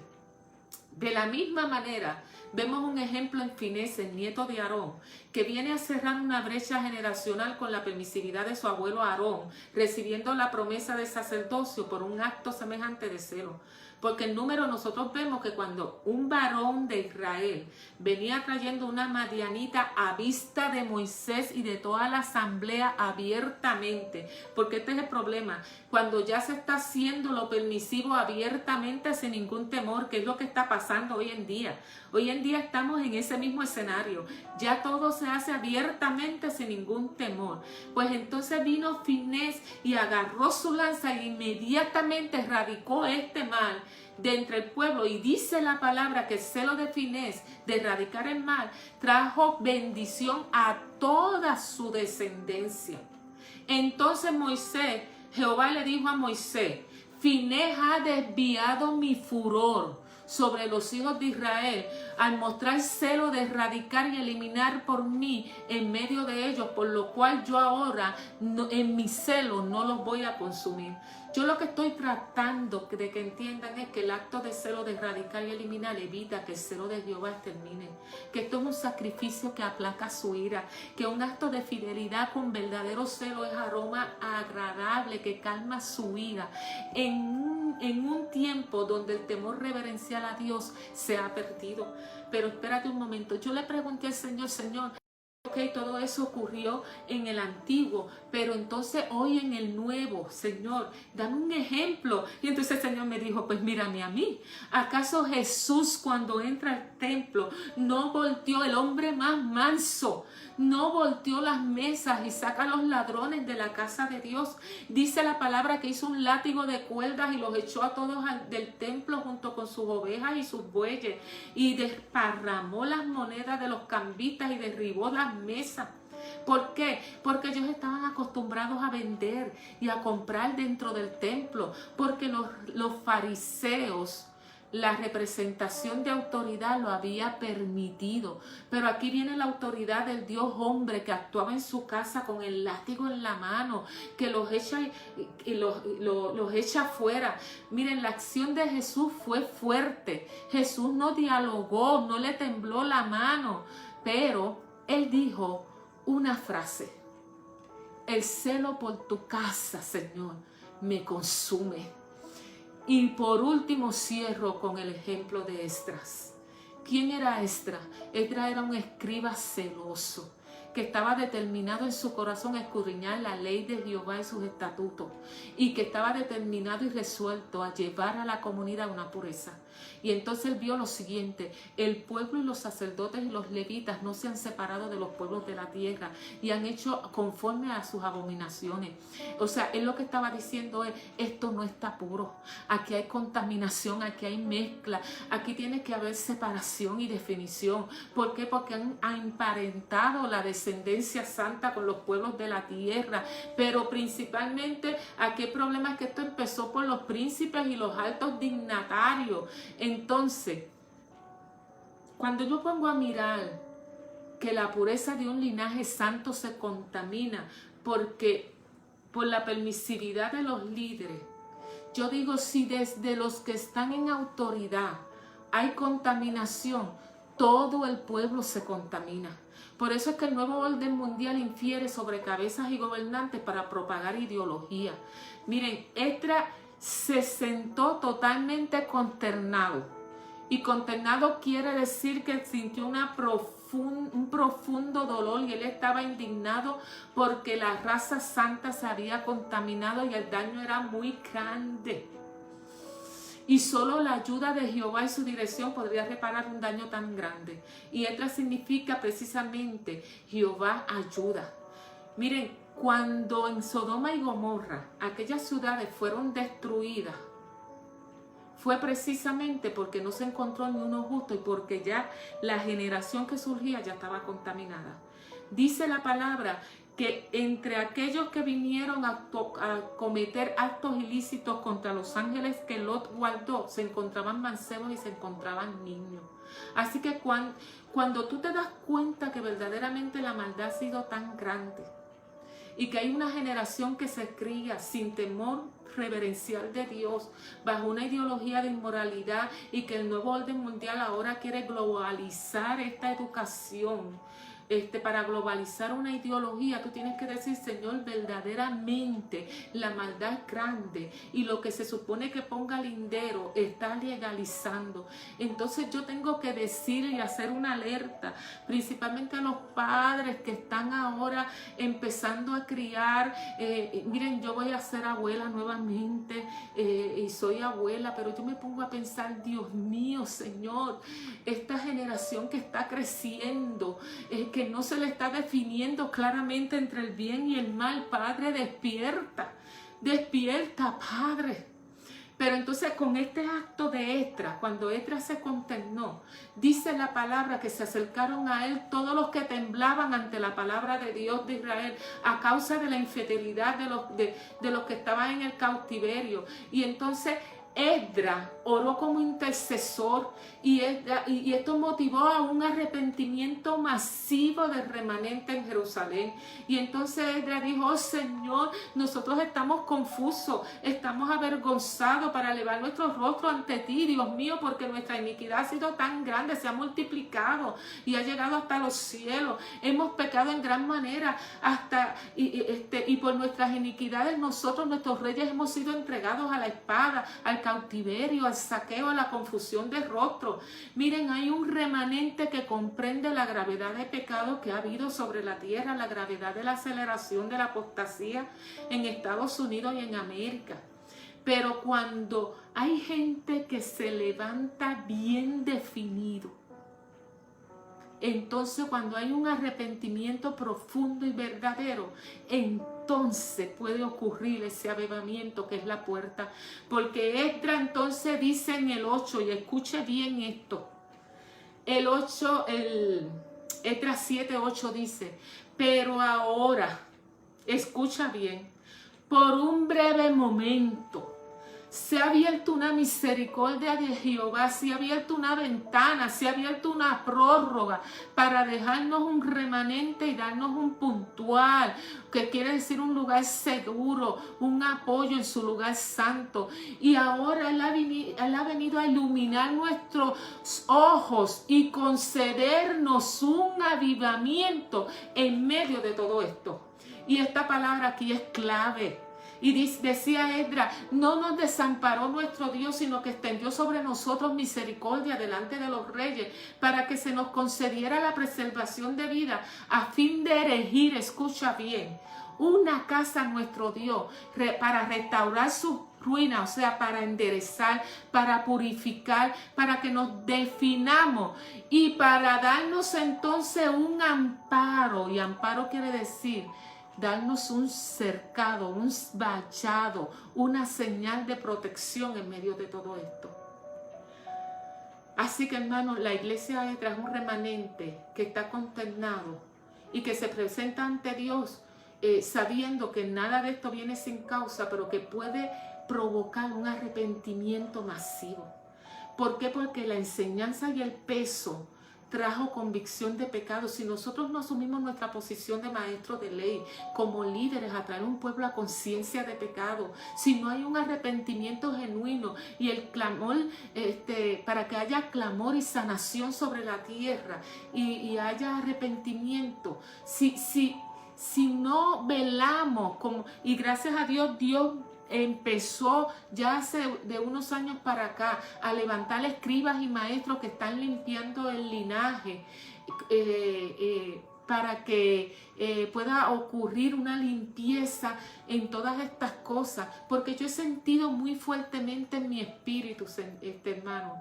de la misma manera, vemos un ejemplo en Fineses, nieto de Aarón, que viene a cerrar una brecha generacional con la permisividad de su abuelo Aarón, recibiendo la promesa de sacerdocio por un acto semejante de celo. Porque en número nosotros vemos que cuando un varón de Israel venía trayendo una madianita a vista de Moisés y de toda la asamblea abiertamente, porque este es el problema, cuando ya se está haciendo lo permisivo abiertamente sin ningún temor, que es lo que está pasando hoy en día. Hoy en día estamos en ese mismo escenario, ya todo se hace abiertamente sin ningún temor. Pues entonces vino Finés y agarró su lanza e inmediatamente erradicó este mal de entre el pueblo, y dice la palabra que el celo de Finés de erradicar el mal trajo bendición a toda su descendencia. Entonces Jehová le dijo a Moisés: Finés ha desviado mi furor sobre los hijos de Israel al mostrar celo de erradicar y eliminar por mí en medio de ellos, por lo cual yo ahora en mi celo no los voy a consumir. Yo lo que estoy tratando de que entiendan es que el acto de celo de erradicar y eliminar evita que el celo de Jehová termine, que esto es un sacrificio que aplaca su ira, que un acto de fidelidad con verdadero celo es aroma agradable que calma su ira en un tiempo donde el temor reverencial a Dios se ha perdido. Pero espérate un momento, yo le pregunté al Señor, ok, todo eso ocurrió en el antiguo, pero entonces hoy en el nuevo, Señor, dame un ejemplo. Y entonces el Señor me dijo: pues mírame a mí. ¿Acaso Jesús, cuando entra al templo, no volteó, el hombre más manso, no volteó las mesas y saca a los ladrones de la casa de Dios? Dice la palabra que hizo un látigo de cuerdas y los echó a todos del templo junto con sus ovejas y sus bueyes, y desparramó las monedas de los cambistas y derribó las mesas. ¿Por qué? Porque ellos estaban acostumbrados a vender y a comprar dentro del templo, porque los fariseos, la representación de autoridad lo había permitido. Pero aquí viene la autoridad del Dios hombre que actuaba en su casa con el látigo en la mano, que los echa y los echa afuera. Miren, la acción de Jesús fue fuerte. Jesús no dialogó, no le tembló la mano, pero él dijo una frase: el celo por tu casa, Señor, me consume. Y por último cierro con el ejemplo de Esdras. ¿Quién era Esdras? Esdras era un escriba celoso que estaba determinado en su corazón a escudriñar la ley de Jehová y sus estatutos, y que estaba determinado y resuelto a llevar a la comunidad una pureza. Y entonces él vio lo siguiente: el pueblo y los sacerdotes y los levitas no se han separado de los pueblos de la tierra y han hecho conforme a sus abominaciones. O sea, él lo que estaba diciendo es: esto no está puro, aquí hay contaminación, aquí hay mezcla, aquí tiene que haber separación y definición. ¿Por qué? Porque han emparentado la descendencia santa con los pueblos de la tierra. Pero principalmente aquí el problema es que esto empezó por los príncipes y los altos dignatarios. Entonces, cuando yo pongo a mirar que la pureza de un linaje santo se contamina por la permisividad de los líderes, yo digo, si desde los que están en autoridad hay contaminación, todo el pueblo se contamina. Por eso es que el nuevo orden mundial infiere sobre cabezas y gobernantes para propagar ideología. Miren, Esdras se sentó totalmente consternado. Y consternado quiere decir que sintió un profundo dolor, y él estaba indignado porque la raza santa se había contaminado y el daño era muy grande. Y solo la ayuda de Jehová y su dirección podría reparar un daño tan grande. Y Esdras significa precisamente Jehová ayuda. Miren, cuando en Sodoma y Gomorra aquellas ciudades fueron destruidas fue precisamente porque no se encontró ni uno justo y porque ya la generación que surgía ya estaba contaminada. Dice la palabra que entre aquellos que vinieron a cometer actos ilícitos contra los ángeles que Lot guardó, se encontraban mancebos y se encontraban niños. Así que cuando tú te das cuenta que verdaderamente la maldad ha sido tan grande y que hay una generación que se cría sin temor reverencial de Dios, bajo una ideología de inmoralidad, y que el nuevo orden mundial ahora quiere globalizar esta educación, para globalizar una ideología, tú tienes que decir: Señor, verdaderamente la maldad es grande y lo que se supone que ponga lindero está legalizando. Entonces yo tengo que decir y hacer una alerta, principalmente a los padres que están ahora empezando a criar. Miren, yo voy a ser abuela nuevamente y soy abuela, pero yo me pongo a pensar: Dios mío, Señor, esta generación que está creciendo, que no se le está definiendo claramente entre el bien y el mal. Padre, despierta, despierta, Padre. Pero entonces con este acto de Esdras, cuando Esdras se consternó, dice la palabra que se acercaron a él todos los que temblaban ante la palabra de Dios de Israel a causa de la infidelidad de los que estaban en el cautiverio. Y entonces Esdras oró como intercesor y esto motivó a un arrepentimiento masivo del remanente en Jerusalén. Y entonces Esdras dijo: oh Señor, nosotros estamos confusos, estamos avergonzados para elevar nuestro rostro ante ti, Dios mío, porque nuestra iniquidad ha sido tan grande, se ha multiplicado y ha llegado hasta los cielos. Hemos pecado en gran manera y por nuestras iniquidades nosotros, nuestros reyes, hemos sido entregados a la espada, al cautiverio, al saqueo, a la confusión de rostro. Miren, hay un remanente que comprende la gravedad de pecado que ha habido sobre la tierra, la gravedad de la aceleración de la apostasía en Estados Unidos y en América. Pero cuando hay gente que se levanta bien definido, entonces cuando hay un arrepentimiento profundo y verdadero, entonces puede ocurrir ese avivamiento que es la puerta. Porque Esdras entonces dice en el 8, y escuche bien esto, el 8, Esdras 7, 8 dice: pero ahora, escucha bien, por un breve momento, se ha abierto una misericordia de Jehová, se ha abierto una ventana, se ha abierto una prórroga para dejarnos un remanente y darnos un puntual, que quiere decir un lugar seguro, un apoyo en su lugar santo. Y ahora Él ha venido a iluminar nuestros ojos y concedernos un avivamiento en medio de todo esto. Y esta palabra aquí es clave. Y decía Esdras: no nos desamparó nuestro Dios, sino que extendió sobre nosotros misericordia delante de los reyes, para que se nos concediera la preservación de vida, a fin de erigir, escucha bien, una casa a nuestro Dios, para restaurar sus ruinas, o sea, para enderezar, para purificar, para que nos definamos y para darnos entonces un amparo. Y amparo quiere decir darnos un cercado, un vallado, una señal de protección en medio de todo esto. Así que, hermanos, la iglesia es un remanente que está consternado y que se presenta ante Dios sabiendo que nada de esto viene sin causa, pero que puede provocar un arrepentimiento masivo. ¿Por qué? Porque la enseñanza y el peso trajo convicción de pecado. Si nosotros no asumimos nuestra posición de maestro de ley, como líderes, a traer un pueblo a conciencia de pecado, si no hay un arrepentimiento genuino y el clamor, para que haya clamor y sanación sobre la tierra y haya arrepentimiento, si no velamos, y gracias a Dios, Dios empezó ya hace de unos años para acá a levantar escribas y maestros que están limpiando el linaje para que pueda ocurrir una limpieza en todas estas cosas, porque yo he sentido muy fuertemente en mi espíritu, hermano,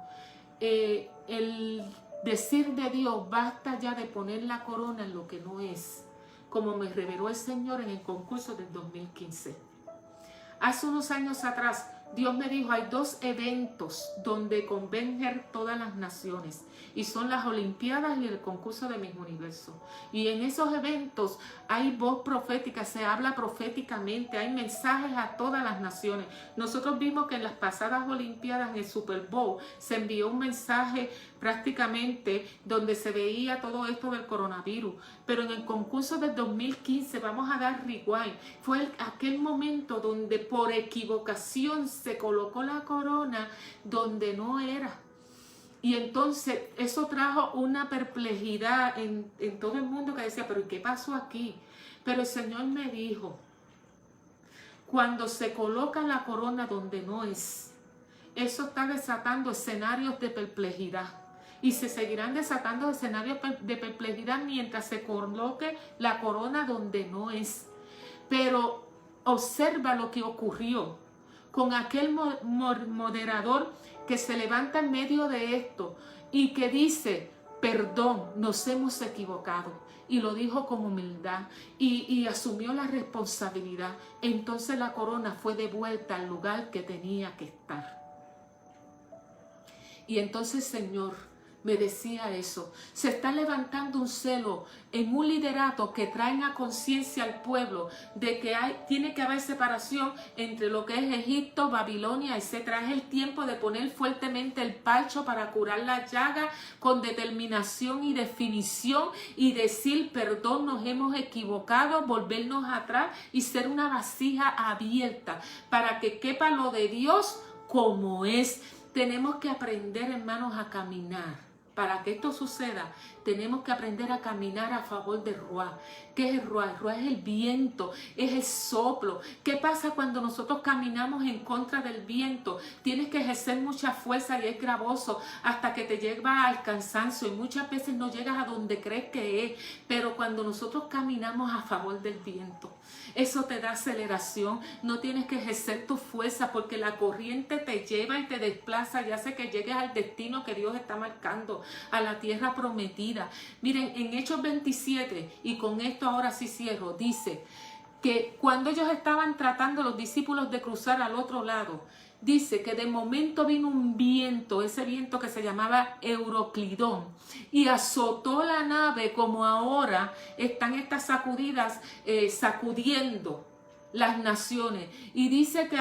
el decir de Dios: basta ya de poner la corona en lo que no es, como me reveló el Señor en el concurso del 2015. Hace unos años atrás Dios me dijo, hay 2 eventos donde convergen todas las naciones, y son las Olimpiadas y el concurso de Miss Universo. Y en esos eventos hay voz profética, se habla proféticamente, hay mensajes a todas las naciones. Nosotros vimos que en las pasadas Olimpiadas, en el Super Bowl, se envió un mensaje prácticamente donde se veía todo esto del coronavirus. Pero en el concurso del 2015, vamos a dar rewind, fue aquel momento donde por equivocación se colocó la corona donde no era. Y entonces eso trajo una perplejidad en todo el mundo, que decía, pero ¿qué pasó aquí? Pero el Señor me dijo, cuando se coloca la corona donde no es, eso está desatando escenarios de perplejidad. Y se seguirán desatando escenarios de perplejidad mientras se coloque la corona donde no es. Pero observa lo que ocurrió con aquel moderador que se levanta en medio de esto y que dice, perdón, nos hemos equivocado. Y lo dijo con humildad y asumió la responsabilidad. Entonces la corona fue devuelta al lugar que tenía que estar. Y entonces, Señor, me decía eso. Se está levantando un celo en un liderato que traen a conciencia al pueblo de que tiene que haber separación entre lo que es Egipto, Babilonia, etc. Es el tiempo de poner fuertemente el parcho para curar la llaga con determinación y definición y decir, perdón, nos hemos equivocado, volvernos atrás y ser una vasija abierta para que quepa lo de Dios como es. Tenemos que aprender, hermanos, a caminar. Para que esto suceda, tenemos que aprender a caminar a favor del Ruá. ¿Qué es el Ruá? El Ruá es el viento, es el soplo. ¿Qué pasa cuando nosotros caminamos en contra del viento? Tienes que ejercer mucha fuerza y es gravoso hasta que te lleva al cansancio y muchas veces no llegas a donde crees que es. Pero cuando nosotros caminamos a favor del viento, eso te da aceleración, no tienes que ejercer tu fuerza porque la corriente te lleva y te desplaza y hace que llegues al destino que Dios está marcando, a la tierra prometida. Miren, en Hechos 27, y con esto ahora sí cierro, dice que cuando ellos estaban tratando, los discípulos, de cruzar al otro lado, dice que de momento vino un viento, ese viento que se llamaba Euroclidón, y azotó la nave como ahora están estas sacudidas, sacudiendo las naciones. Y dice que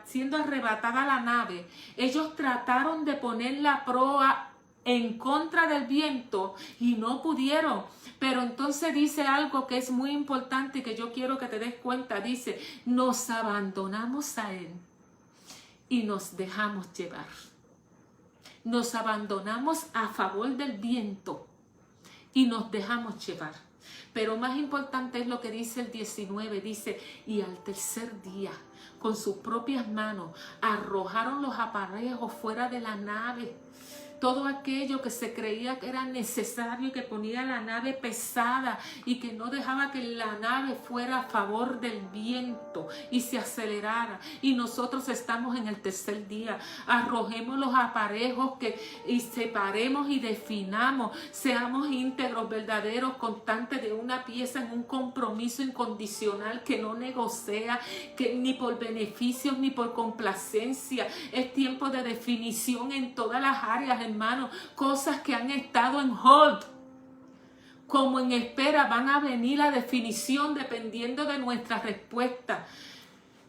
siendo arrebatada la nave, ellos trataron de poner la proa en contra del viento y no pudieron. Pero entonces dice algo que es muy importante y que yo quiero que te des cuenta. Dice, nos abandonamos a Él y nos dejamos llevar. Nos abandonamos a favor del viento y nos dejamos llevar. Pero más importante es lo que dice el 19. Dice, y al tercer día, con sus propias manos, arrojaron los aparejos fuera de la nave. Todo aquello que se creía que era necesario, que ponía la nave pesada y que no dejaba que la nave fuera a favor del viento y se acelerara. Y nosotros estamos en el tercer día. Arrojemos los aparejos y separemos y definamos. Seamos íntegros, verdaderos, constantes de una pieza en un compromiso incondicional que no negocia, que ni por beneficios ni por complacencia. Es tiempo de definición en todas las áreas, hermanos. Cosas que han estado en hold, como en espera, van a venir a definición dependiendo de nuestra respuesta.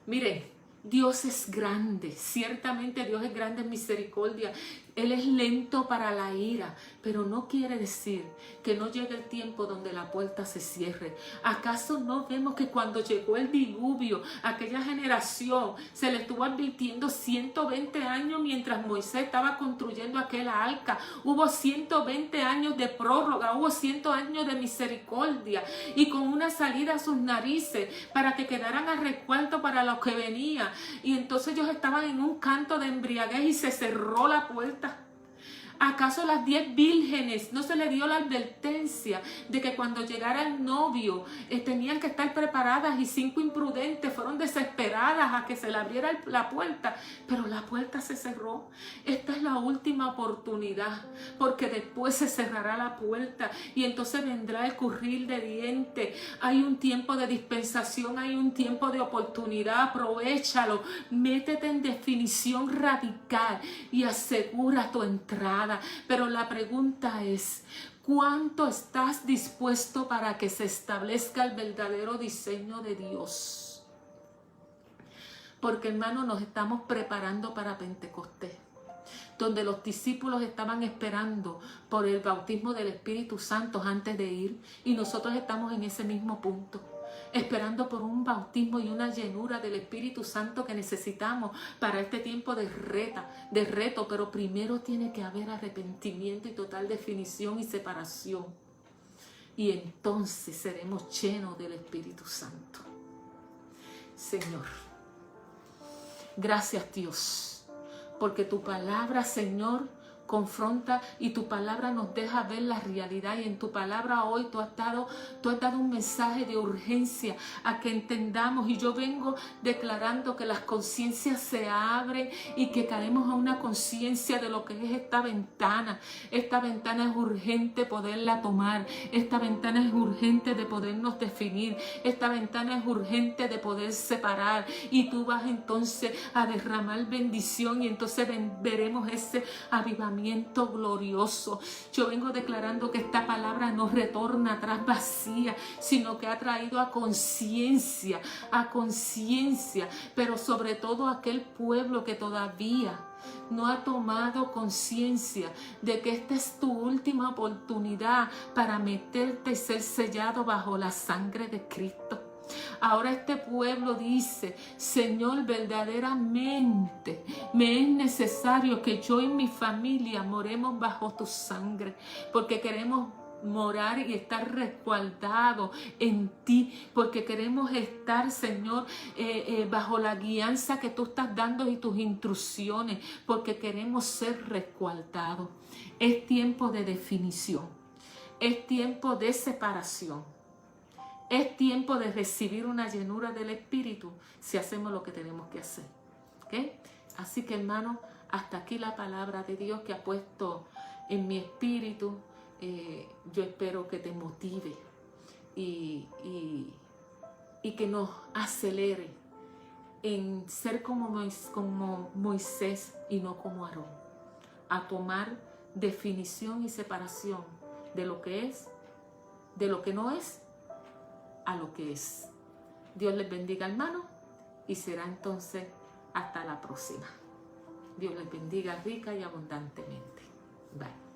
Miren, Dios es grande, ciertamente Dios es grande en misericordia. Él es lento para la ira, pero no quiere decir que no llegue el tiempo donde la puerta se cierre. ¿Acaso no vemos que cuando llegó el diluvio, aquella generación se le estuvo advirtiendo 120 años mientras Moisés estaba construyendo aquella arca? Hubo 120 años de prórroga, hubo 100 años de misericordia y con una salida a sus narices para que quedaran a resguardo para los que venían. Y entonces ellos estaban en un canto de embriaguez y se cerró la puerta. ¿Acaso las 10 vírgenes no se le dio la advertencia de que cuando llegara el novio tenían que estar preparadas, y 5 imprudentes fueron desesperadas a que se le abriera la puerta? Pero la puerta se cerró. Esta es la última oportunidad, porque después se cerrará la puerta y entonces vendrá el crujir de dientes. Hay un tiempo de dispensación, hay un tiempo de oportunidad. Aprovéchalo, métete en definición radical y asegura tu entrada. Pero la pregunta es: ¿cuánto estás dispuesto para que se establezca el verdadero diseño de Dios? Porque, hermano, nos estamos preparando para Pentecostés, donde los discípulos estaban esperando por el bautismo del Espíritu Santo antes de ir, y nosotros estamos en ese mismo punto, esperando por un bautismo y una llenura del Espíritu Santo que necesitamos para este tiempo de reto, pero primero tiene que haber arrepentimiento y total definición y separación, y entonces seremos llenos del Espíritu Santo. Señor, gracias, Dios, porque tu palabra, Señor, confronta, y tu palabra nos deja ver la realidad, y en tu palabra hoy tú has dado un mensaje de urgencia a que entendamos, y yo vengo declarando que las conciencias se abren y que caemos a una conciencia de lo que es esta ventana. Esta ventana es urgente poderla tomar, esta ventana es urgente de podernos definir, esta ventana es urgente de poder separar, y tú vas entonces a derramar bendición, y entonces veremos ese avivamiento glorioso. Yo vengo declarando que esta palabra no retorna atrás vacía, sino que ha traído a conciencia, pero sobre todo a aquel pueblo que todavía no ha tomado conciencia de que esta es tu última oportunidad para meterte y ser sellado bajo la sangre de Cristo. Ahora este pueblo dice: Señor, verdaderamente me es necesario que yo y mi familia moremos bajo tu sangre, porque queremos morar y estar resguardados en ti, porque queremos estar, Señor, bajo la guianza que tú estás dando y tus instrucciones, porque queremos ser resguardados. Es tiempo de definición, es tiempo de separación. Es tiempo de recibir una llenura del Espíritu si hacemos lo que tenemos que hacer. ¿Okay? Así que, hermano, hasta aquí la palabra de Dios que ha puesto en mi espíritu. Yo espero que te motive y que nos acelere en ser como Moisés y no como Aarón. A tomar definición y separación de lo que es, de lo que no es, a lo que es. Dios les bendiga, hermano, y será entonces hasta la próxima. Dios les bendiga rica y abundantemente. Bye.